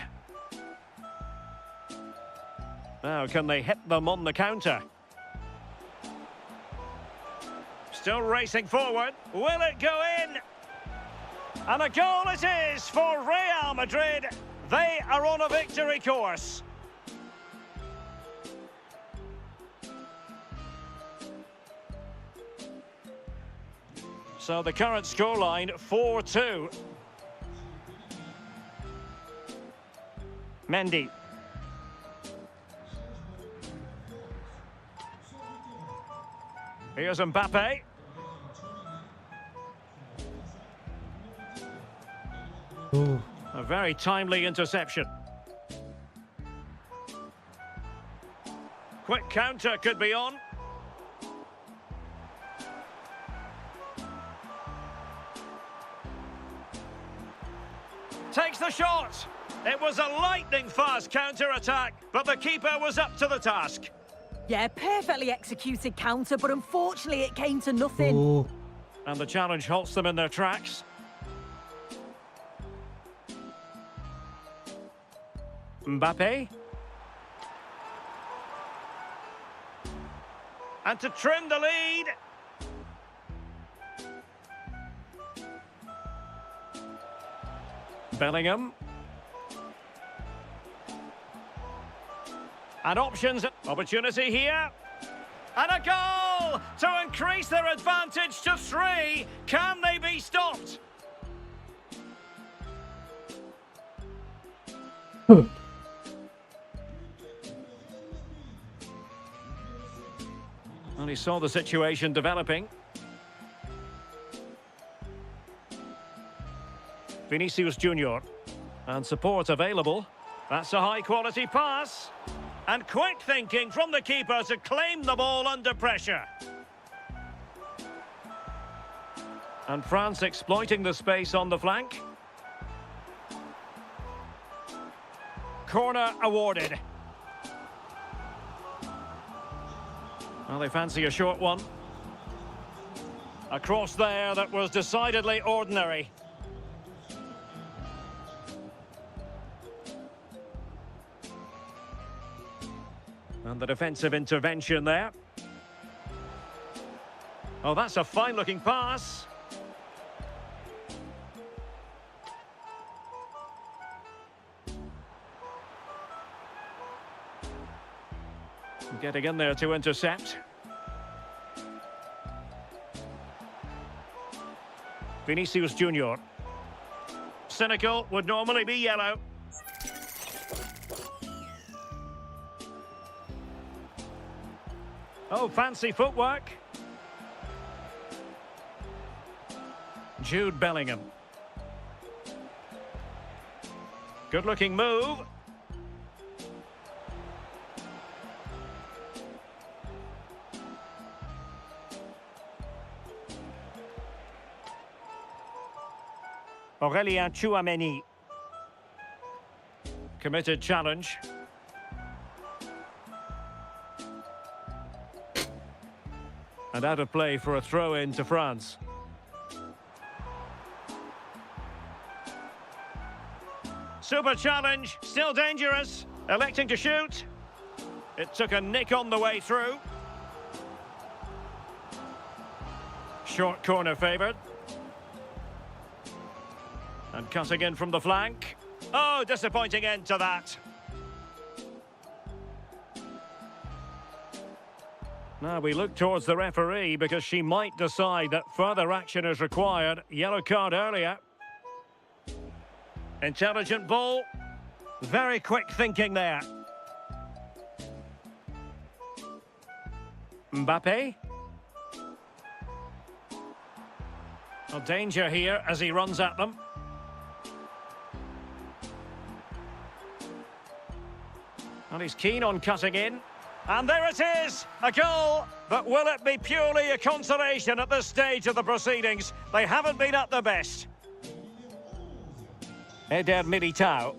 Now, can they hit them on the counter? Still racing forward. Will it go in? And a goal it is for Real Madrid. They are on a victory course. So the current scoreline, 4-2. Mendy. Here's Mbappe. A very timely interception. Quick counter could be on. Takes the shot. It was a lightning-fast counter-attack, but the keeper was up to the task. Yeah, perfectly executed counter, but unfortunately it came to nothing. Oh, And the challenge halts them in their tracks. Mbappe. And to trim the lead. Bellingham. And options. Opportunity here. And a goal to increase their advantage to 3. Can they be stopped? And he saw the situation developing. Vinicius Junior. And support available. That's a high-quality pass. And quick thinking from the keeper to claim the ball under pressure. And France exploiting the space on the flank. Corner awarded. Well, they fancy a short one. A cross there that was decidedly ordinary. And the defensive intervention there. Oh, that's a fine-looking pass. Getting in there to intercept. Vinicius Junior. Cynical, would normally be yellow. Oh, fancy footwork. Jude Bellingham. Good-looking move. Aurélien Tchouameni. Committed challenge. And out of play for a throw-in to France. Super challenge, still dangerous. Electing to shoot. It took a nick on the way through. Short corner favoured. And cutting in from the flank. Oh, disappointing end to that. Now we look towards the referee because she might decide that further action is required. Yellow card earlier. Intelligent ball. Very quick thinking there. Mbappe. Well, danger here as he runs at them. And he's keen on cutting in. And there it is, a goal. But will it be purely a consolation at this stage of the proceedings? They haven't been at their best. Eder Militao.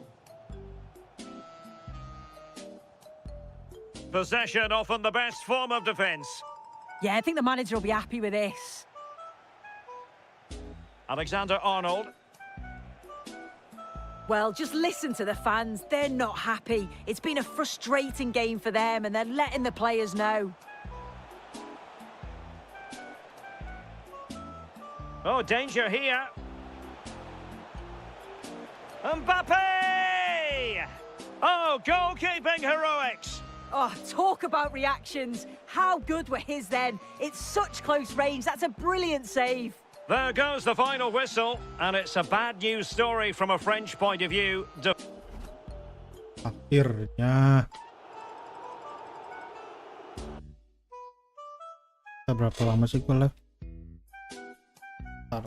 Possession often the best form of defence. Yeah, I think the manager will be happy with this. Alexander-Arnold. Well, just listen to the fans. They're not happy. It's been a frustrating game for them, and they're letting the players know. Oh, danger here. Mbappe! Oh, goalkeeping heroics. Oh, talk about reactions. How good were his then? It's such close range. That's a brilliant save. There goes the final whistle, and it's a bad news story from a French point of view. Akhirnya Kita berapa lama sih gue live? Bentar.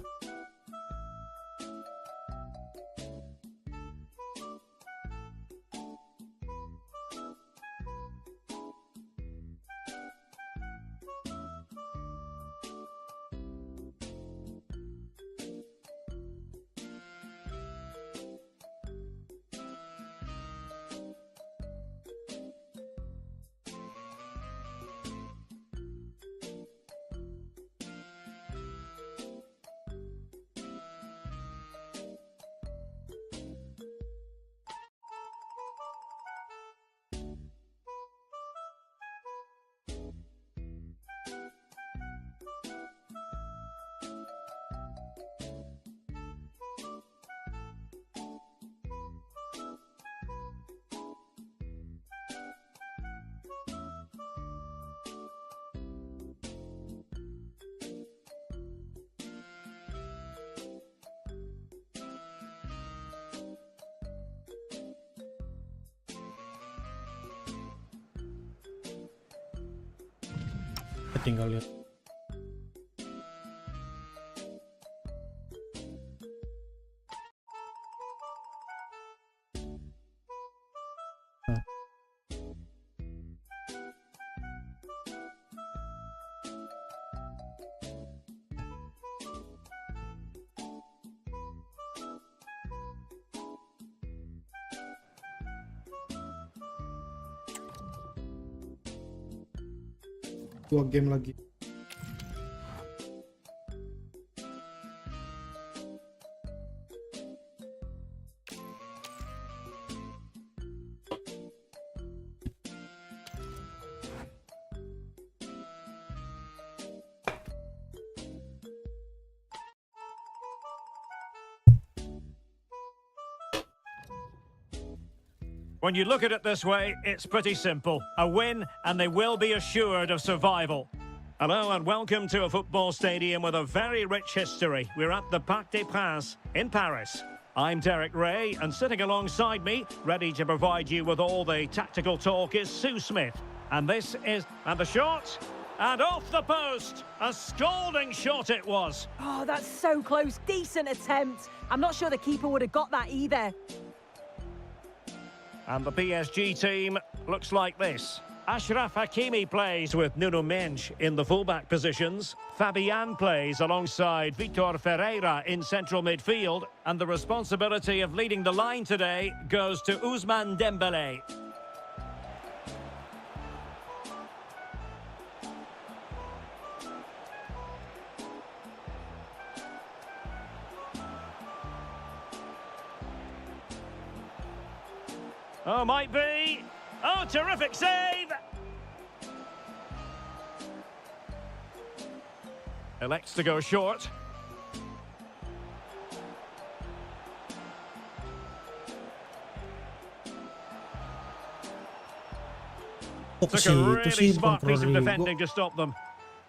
Kita tinggal lihat. Dua game lagi. When you look at it this way, it's pretty simple. A win, and they will be assured of survival. Hello and welcome to a football stadium with a very rich history. We're at the Parc des Princes in Paris. I'm Derek Ray, and sitting alongside me, ready to provide you with all the tactical talk, is Sue Smith. And this is... And the shot? And off the post! A scalding shot it was. Oh, that's so close. Decent attempt. I'm not sure the keeper would have got that either. And the PSG team looks like this. Achraf Hakimi plays with Nuno Mendes in the fullback positions. Fabian plays alongside Vitor Ferreira in central midfield. And the responsibility of leading the line today goes to Ousmane Dembélé. Oh, might be. Oh, terrific save. Elects to go short. Oh, Took a really smart piece of defending to stop them.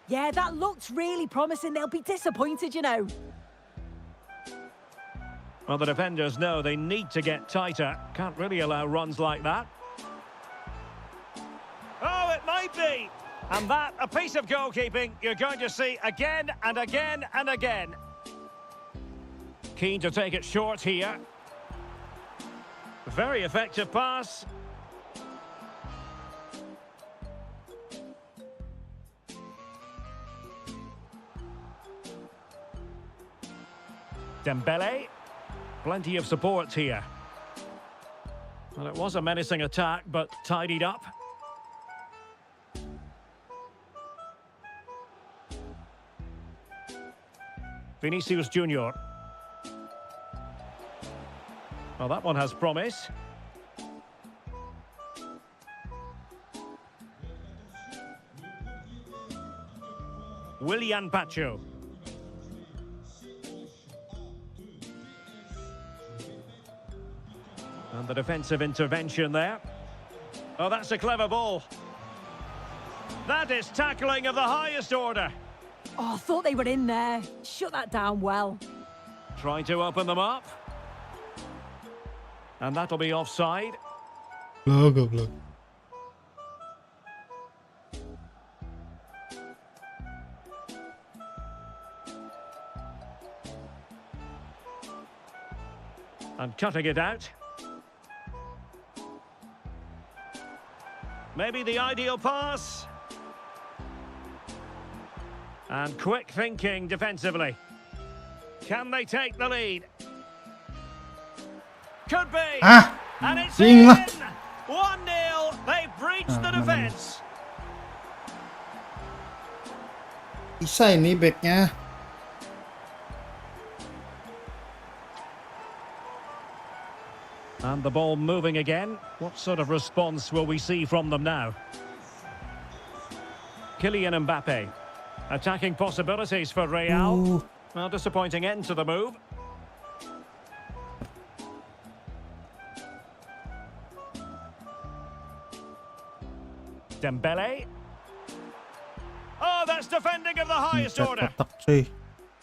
Yeah, that looked really promising. They'll be disappointed, you know. Well, the defenders know they need to get tighter. Can't really allow runs like that. Oh, it might be. And that, a piece of goalkeeping you're going to see again and again and again. Keen to take it short here. Very effective pass. Dembélé. Plenty of support here. Well, it was a menacing attack, but tidied up. Vinicius Junior. Well, that one has promise. Willian Pacho. And the defensive intervention there. Oh, that's a clever ball. That is tackling of the highest order. Oh, I thought they were in there. Shut that down well. Trying to open them up. And that'll be offside. Goblok. And cutting it out. Maybe the ideal pass. And quick thinking defensively. Can they take the lead? Could be. Ah, And it's ding in. lah. 1-0. They breached the defense. Bisa ini backnya. And the ball moving again. What sort of response will we see from them now? Kylian Mbappe. Attacking possibilities for Real. Well, disappointing end to the move. Dembele. Oh, that's defending of the highest order. Kotak cuy.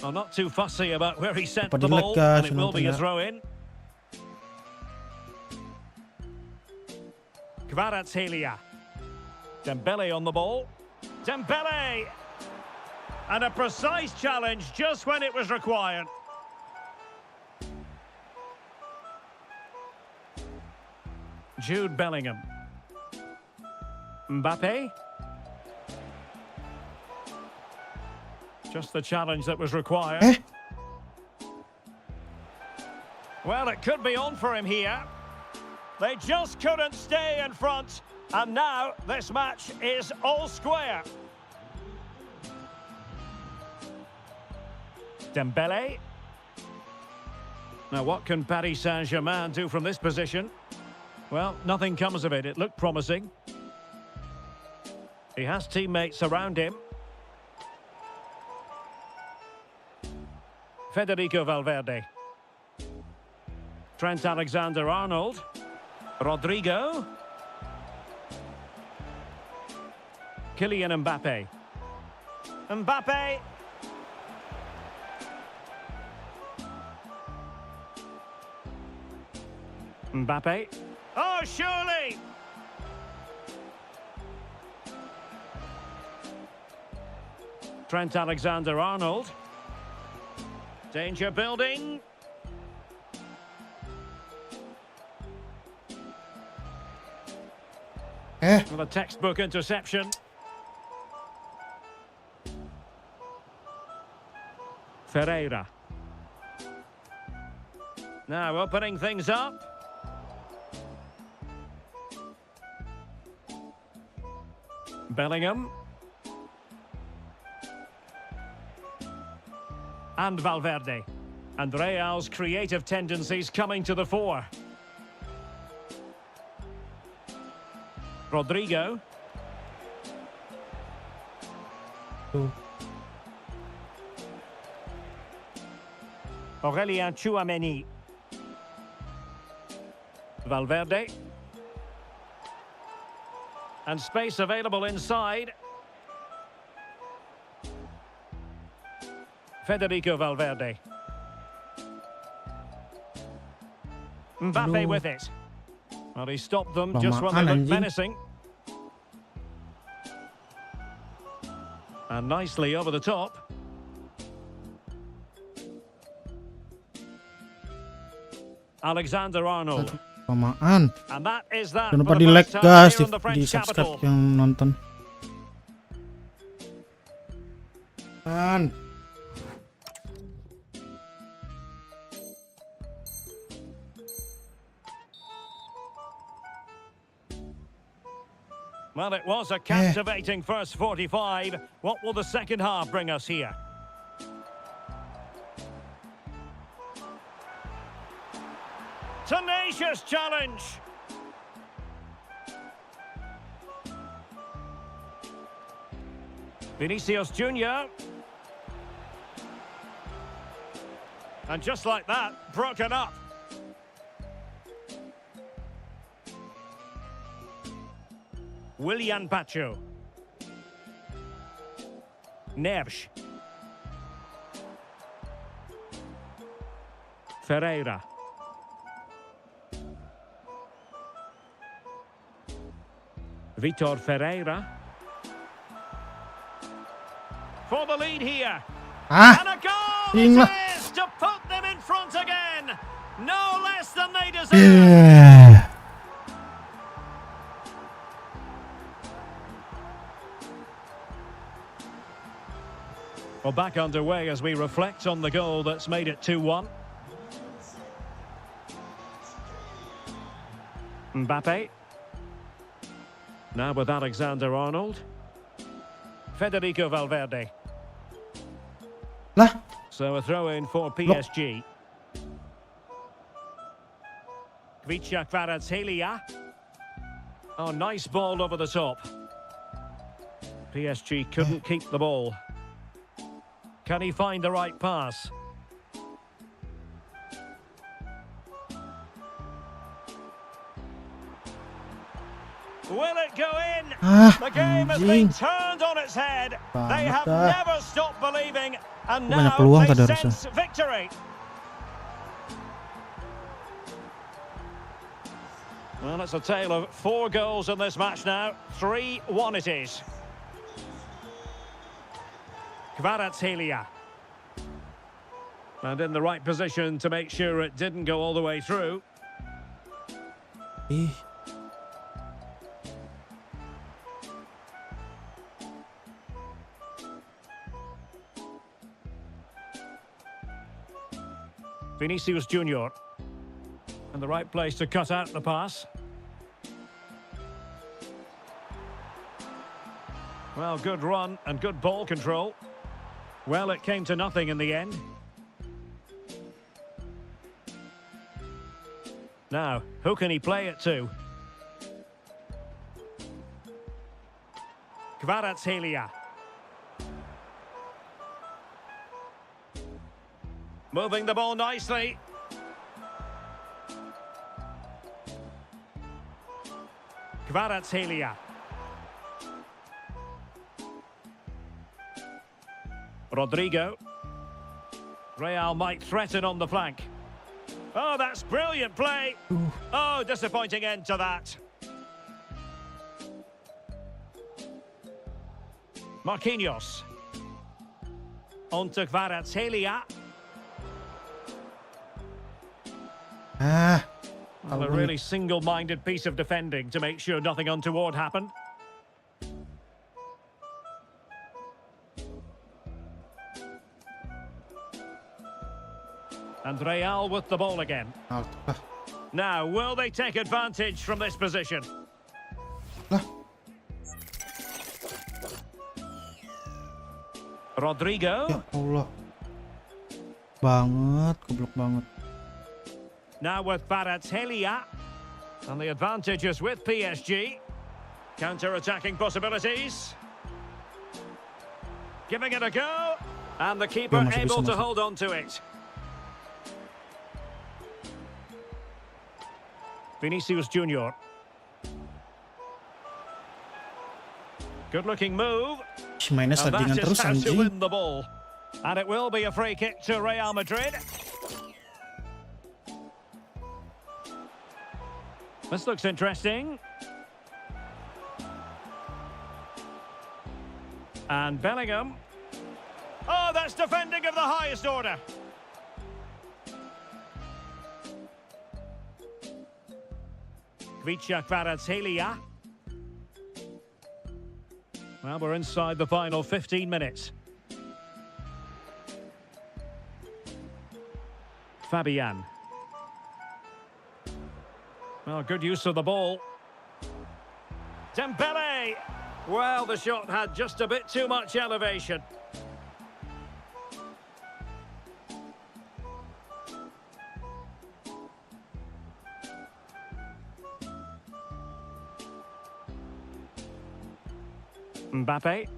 Well, not too fussy about where he sent Apa the di-lag, ball, guys, and it will be a nonton ya. throw-in. Kvaratskhelia. Dembele on the ball. Dembele! And a precise challenge just when it was required. Jude Bellingham. Mbappe. Just the challenge that was required. Eh? Well, it could be on for him here. They just couldn't stay in front. And now this match is all square. Dembele. Now what can Paris Saint-Germain do from this position? Well, nothing comes of it. It looked promising. He has teammates around him. Federico Valverde. Trent Alexander-Arnold. Rodrigo. Kylian Mbappe. Mbappe. Mbappe. Oh, surely! Trent Alexander-Arnold. Danger building. Well, a textbook interception. Ferreira. Now opening things up. Bellingham. And Valverde. And Real's creative tendencies coming to the fore. Rodrigo. Aurélien Tchouameni. Valverde. And space available inside. Federico Valverde. Mbappe with it. Well, he stopped them just when they looked menacing. And nicely over the top. Alexander-Arnold. Lamaan. And that is that. Jangan lupa for di the like first time guys, here in the di French subscribe capital. yang nonton. Kan. Well, it was a captivating first 45. What will the second half bring us here? Tenacious challenge. Vinicius Junior. And just like that, broken up. Willian Pacho. Neves. Ferreira. Vitor Ferreira. For the lead here. Ah, And a goal Ing lah. it is to put them in front again. No less than they deserve. Yeah. Well, back underway as we reflect on the goal that's made it 2-1. Mbappe. Now with Alexander-Arnold. Federico Valverde. Lah, So a throw-in for PSG. Kvaratskhelia. Oh, nice ball over the top. PSG couldn't keep the ball. Can he find the right pass? Will it go in? The game has been anjing. turned on its head. They Banget have dah. never stopped believing, and Banyak now peluang they tadi harusnya. sense victory. Well, it's a tale of 4 goals in this match now. 3-1 it is. Kvaratskhelia. And in the right position to make sure it didn't go all the way through. Ih, Vinicius Junior. In the right place to cut out the pass. Well, good run and good ball control. Well, it came to nothing in the end. Now, who can he play it to? Kvaratskhelia. Moving the ball nicely. Kvaratskhelia. Rodrigo. Real might threaten on the flank. Oh, that's brilliant play. Oh, disappointing end to that. Marquinhos. On to Kvaratskhelia. Well, a really single-minded piece of defending to make sure nothing untoward happened. And Real with the ball again. out lah. Now, will they take advantage from this position? Lah, Rodrigo. ya Allah. Banget, goblok banget. Now with Kvaratskhelia. And the advantage is with PSG. Counter-attacking possibilities. Giving it a go. And the keeper masuk, able bisa to masuk. hold on to it. Vinicius Junior. Good-looking move. Ih, mainnya And sardingan that is terus how to anjing. win the ball. And it will be a free kick to Real Madrid. This looks interesting. And Bellingham. Oh, that's defending of the highest order. Kvaratskhelia. Well, we're inside the final 15 minutes. Fabian. Well, good use of the ball. Dembele. Well, the shot had just a bit too much elevation. Mbappe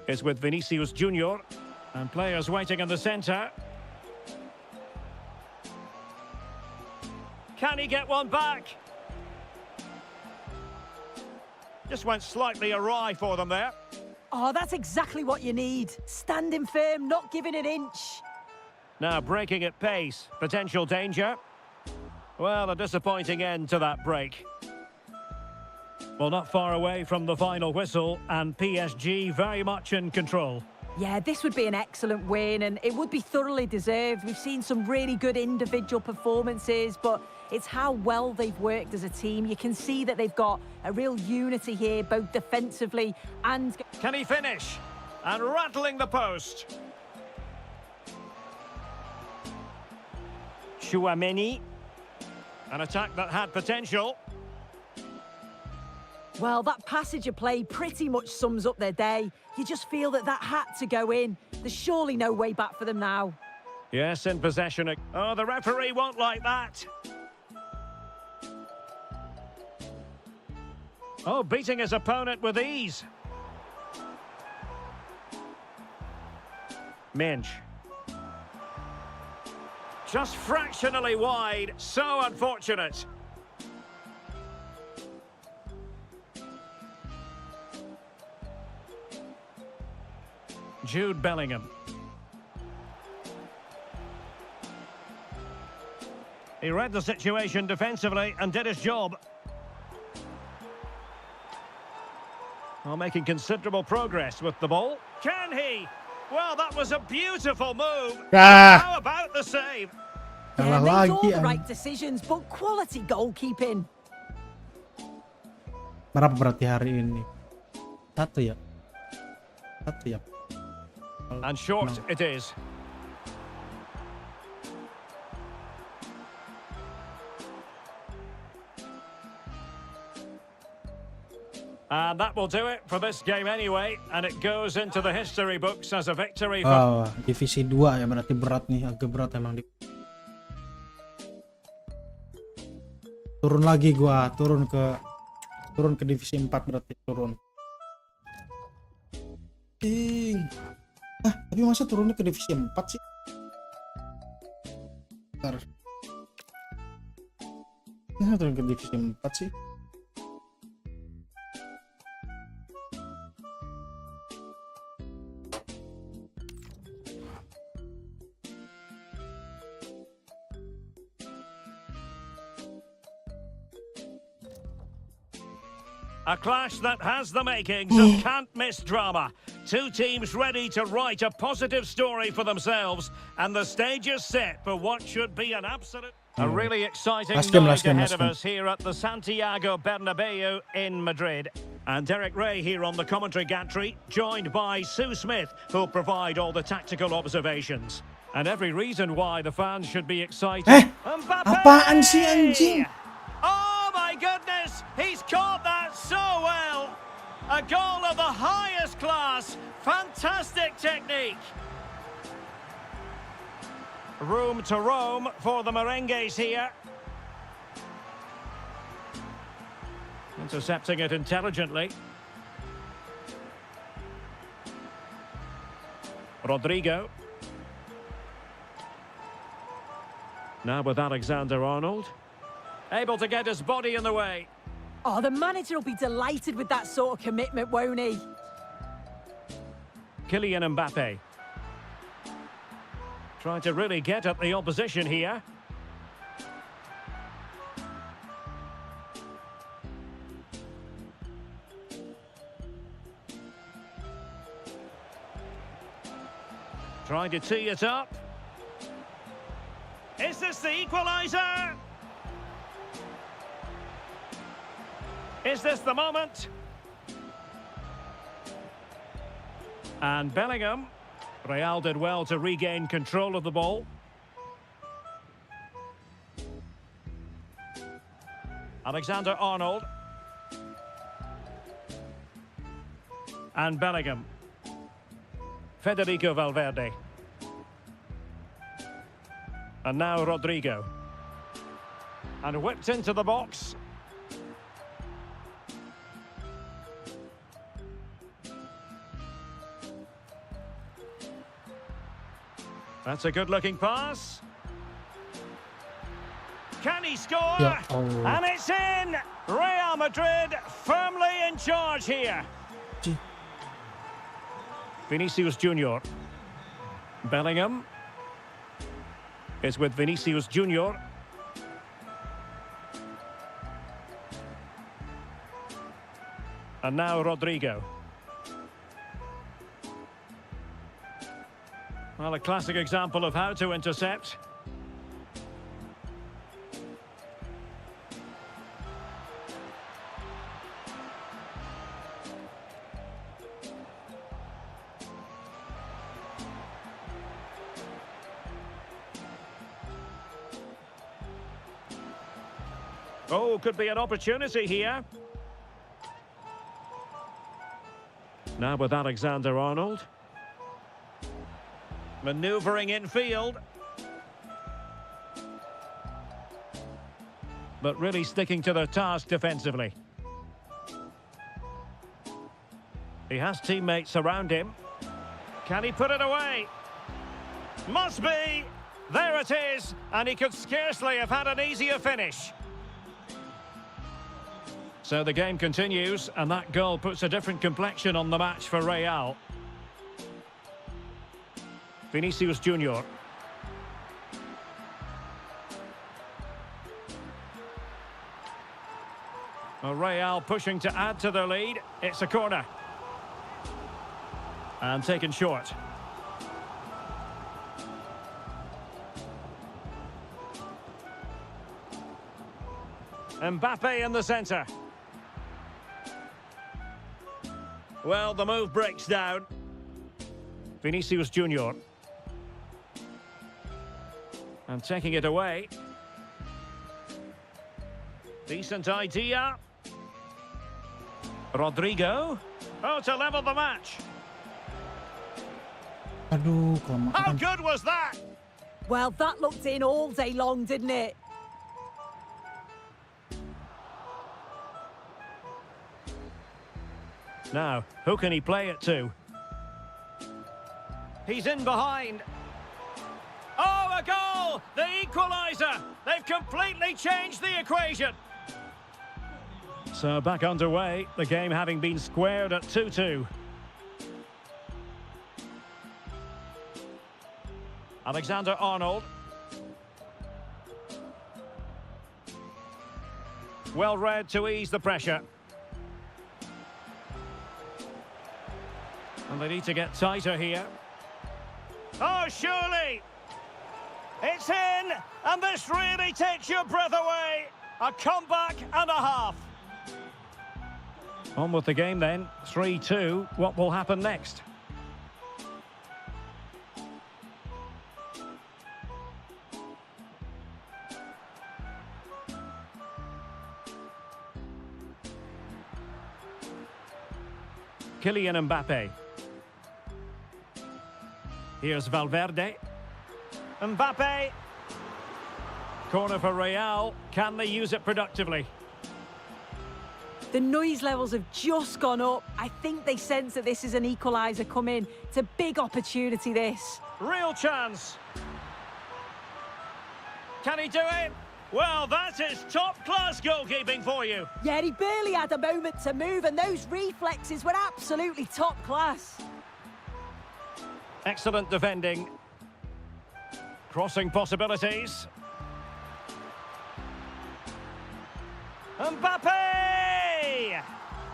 is with Vinicius Junior, and players waiting in the centre. Can he get one back? Just went slightly awry for them there. Oh, that's exactly what you need. Standing firm, not giving an inch. Now breaking at pace, potential danger. Well, a disappointing end to that break. Well, not far away from the final whistle, and PSG very much in control. Yeah, this would be an excellent win, and it would be thoroughly deserved. We've seen some really good individual performances, but it's how well they've worked as a team. You can see that they've got a real unity here, both defensively and... Can he finish? And rattling the post. Chouameni. An attack that had potential. Well, that passage of play pretty much sums up their day. You just feel that that had to go in. There's surely no way back for them now. Yes, in possession. Oh, the referee won't like that. Oh, beating his opponent with ease. Minch. Just fractionally wide. So unfortunate. Jude Bellingham. He read the situation defensively and did his job. Well, making considerable progress with the ball. Can he? Well, that was a beautiful move. How about the save? Yeah, made all the right decisions, but quality goalkeeping. Berapa berarti hari ini? Satu ya? Satu ya? And short it is. And that will do it for this game anyway, and it goes into the history books as a victory for... Oh, divisi 2 ya, berarti berat nih, agak berat emang. Turun lagi gua, turun ke divisi 4 berarti turun. Tapi masa turunnya ke divisi 4 sih? Bentar. Masa turun ke divisi 4 sih? A clash that has the makings of can't-miss drama. Two teams ready to write a positive story for themselves, and the stage is set for what should be an absolute... A really exciting night ahead of us here at the Santiago Bernabeu in Madrid. And Derek Ray here on the commentary gantry, joined by Sue Smith, who'll provide all the tactical observations. And every reason why the fans should be excited. Apaan sih anjing? Oh my goodness, he's caught that so well. A goal of the highest class. Fantastic technique. Room to roam for the merengues here. Intercepting it intelligently. Rodrigo. Now with Alexander-Arnold. Able to get his body in the way. Oh, the manager will be delighted with that sort of commitment, won't he? Kylian Mbappe. Trying to really get at the opposition here. Trying to tee it up. Is this the equaliser? Is this the moment? And Bellingham. Real did well to regain control of the ball. Alexander-Arnold. And Bellingham. Federico Valverde. And now Rodrigo. And whipped into the box. That's a good-looking pass. Can he score? Yeah. Oh. And it's in! Real Madrid firmly in charge here. Vinicius Junior. Bellingham is with Vinicius Junior. And now Rodrigo. Well, a classic example of how to intercept. Oh, could be an opportunity here. Now with Alexander-Arnold. Manoeuvring in field. But really sticking to their task defensively. He has teammates around him. Can he put it away? Must be! There it is! And he could scarcely have had an easier finish. So the game continues, and that goal puts a different complexion on the match for Real. Vinicius Junior. Real pushing to add to their lead. It's a corner. And taken short. Mbappe in the centre. Well, the move breaks down. Vinicius Junior. And taking it away. Decent idea. Rodrigo. Oh, to level the match. Aduh, How kelamaan. good was that? Well, that looked in all day long, didn't it? Now, who can he play it to? He's in behind. Oh, a goal! The equaliser! They've completely changed the equation. So back underway, the game having been squared at 2-2. Alexander-Arnold. Well read to ease the pressure. And they need to get tighter here. Oh, surely! It's in! And this really takes your breath away! A comeback and a half. On with the game then. 3-2. What will happen next? Kylian Mbappe. Here's Valverde. Mbappe. Corner for Real. Can they use it productively? The noise levels have just gone up. I think they sense that this is an equaliser coming. It's a big opportunity, this. Real chance. Can he do it? Well, that is top-class goalkeeping for you. Yeah, he barely had a moment to move, and those reflexes were absolutely top class. Excellent defending. Crossing possibilities. Mbappe!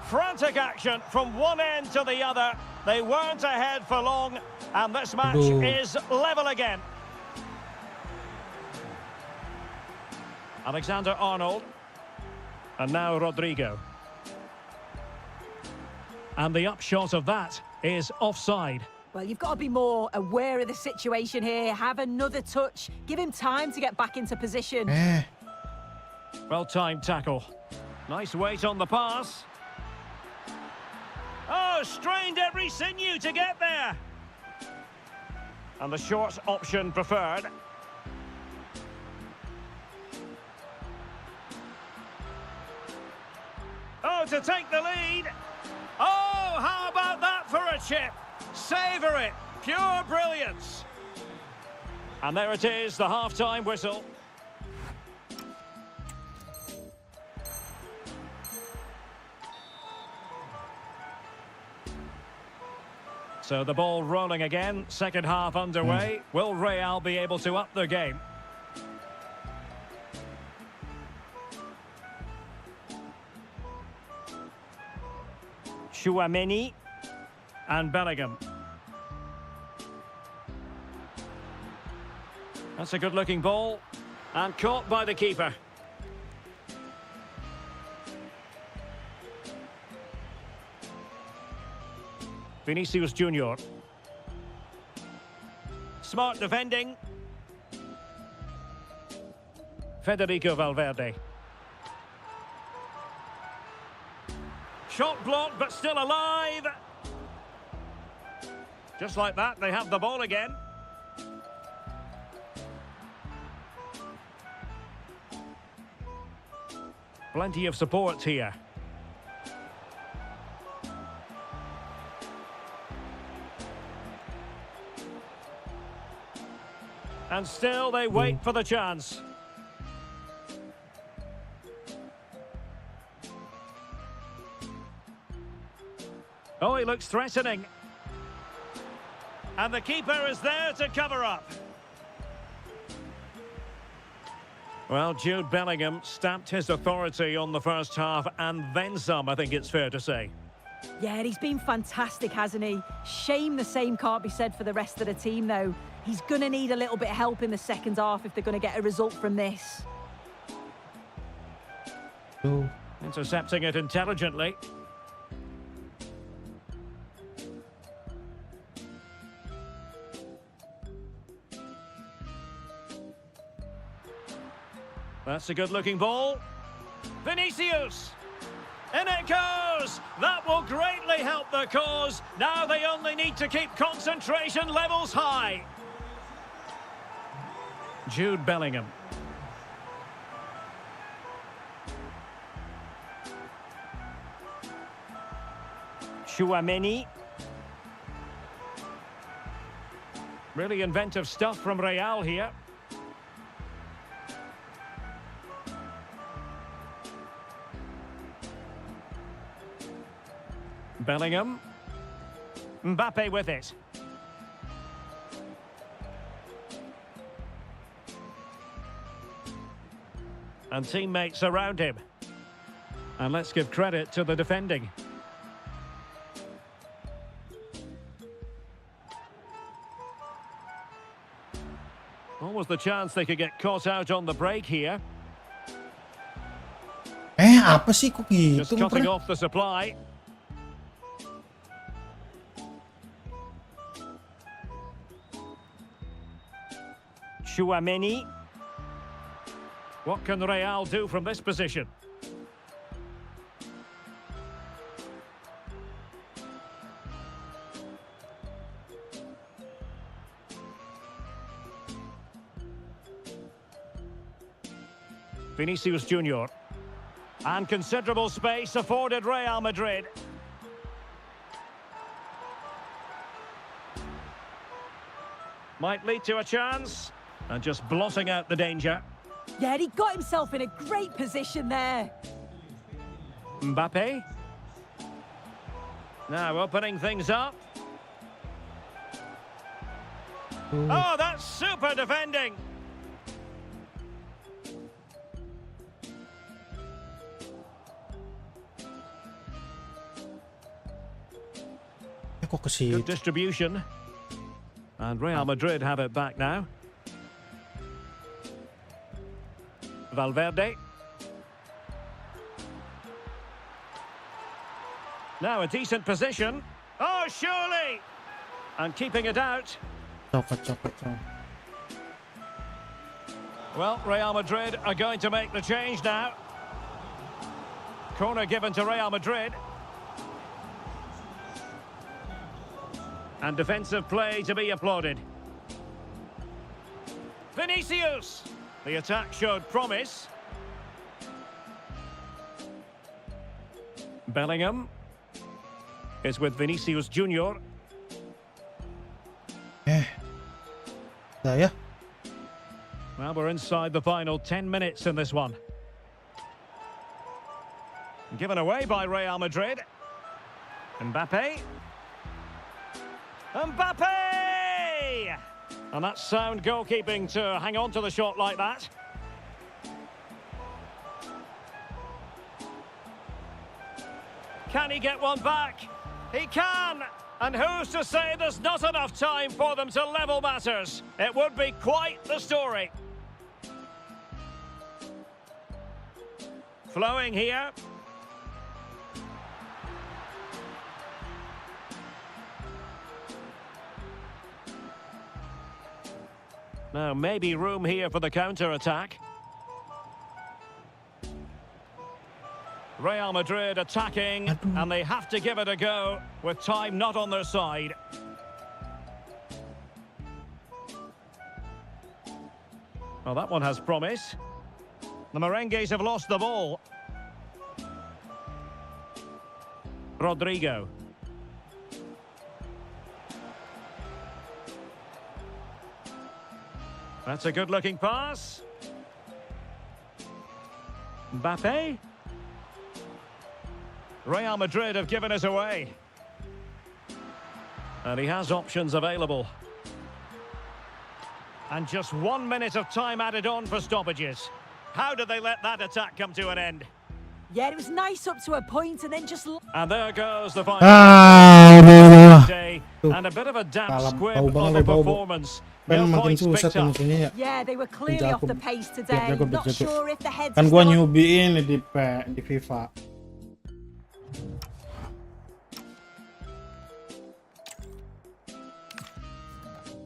Frantic action from one end to the other. They weren't ahead for long, and this match is level again. Alexander-Arnold. And now Rodrigo. And the upshot of that is offside. Well, you've got to be more aware of the situation here. Have another touch. Give him time to get back into position. Well-timed tackle. Nice weight on the pass. Oh, strained every sinew to get there. And the short option preferred. Oh, to take the lead. Oh, how about that for a chip? Savour it. Pure brilliance. And there it is, the half-time whistle. So the ball rolling again, second half underway. Will Real be able to up their game? Chouameni and Bellingham. That's a good-looking ball. And caught by the keeper. Vinicius Junior. Smart defending. Federico Valverde. Shot blocked, but still alive. Just like that, they have the ball again. Plenty of support here. And still they wait for the chance. Oh, he looks threatening. And the keeper is there to cover up. Well, Jude Bellingham stamped his authority on the first half and then some, I think it's fair to say. Yeah, he's been fantastic, hasn't he? Shame the same can't be said for the rest of the team, though. He's going to need a little bit of help in the second half if they're going to get a result from this. Oh. Intercepting it intelligently. That's a good-looking ball. Vinicius! In it goes! That will greatly help the cause. Now they only need to keep concentration levels high. Jude Bellingham. Chouameni. Really inventive stuff from Real here. Bellingham. Mbappe with it. And teammates around him. And let's give credit to the defending. Almost the chance they could get caught out on the break here. Apa sih kok gitu? Just cutting off the supply. Chouameni. What can Real do from this position? Vinicius Junior. And considerable space afforded Real Madrid. Might lead to a chance. And just blotting out the danger. Yeah, he got himself in a great position there. Mbappe. Now opening things up. Oh, that's super defending. Kok ke situ? Good distribution. And Real Madrid have it back now. Valverde. Now a decent position. Oh, surely! And keeping it out. Copot. Well, Real Madrid are going to make the change now. Corner given to Real Madrid. And defensive play to be applauded. Vinicius! The attack showed promise. Bellingham is with Vinicius Junior. Saya. Well, we're inside the final 10 minutes in this one. Given away by Real Madrid. Mbappe. Mbappe! And that's sound goalkeeping to hang on to the shot like that. Can he get one back? He can! And who's to say there's not enough time for them to level matters? It would be quite the story. Flowing here. Now, maybe room here for the counter-attack. Real Madrid attacking, and they have to give it a go with time not on their side. Well, that one has promise. The Merengues have lost the ball. Rodrigo. That's a good-looking pass. Mbappe. Real Madrid have given it away. And he has options available. And just 1 minute of time added on for stoppages. How did they let that attack come to an end? Yeah, it was nice up to a point and then just... And there goes the final day. And a bit of a damp squib of a performance. No points picked up. Yeah, they were clearly off the pace today. Not sure if the heads... Kan gua newbie ini di FIFA.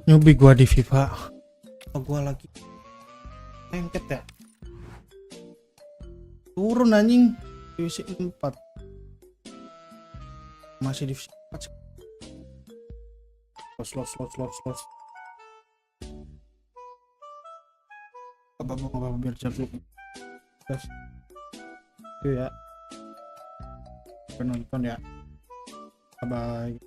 Newbie gua di FIFA. Oh, gua lagi lengket ya. Turun anjing divisi 4. Masih divisi 4. Slot. Apa biar jatuh. Terus. Itu ya. Penonton ya. Bye.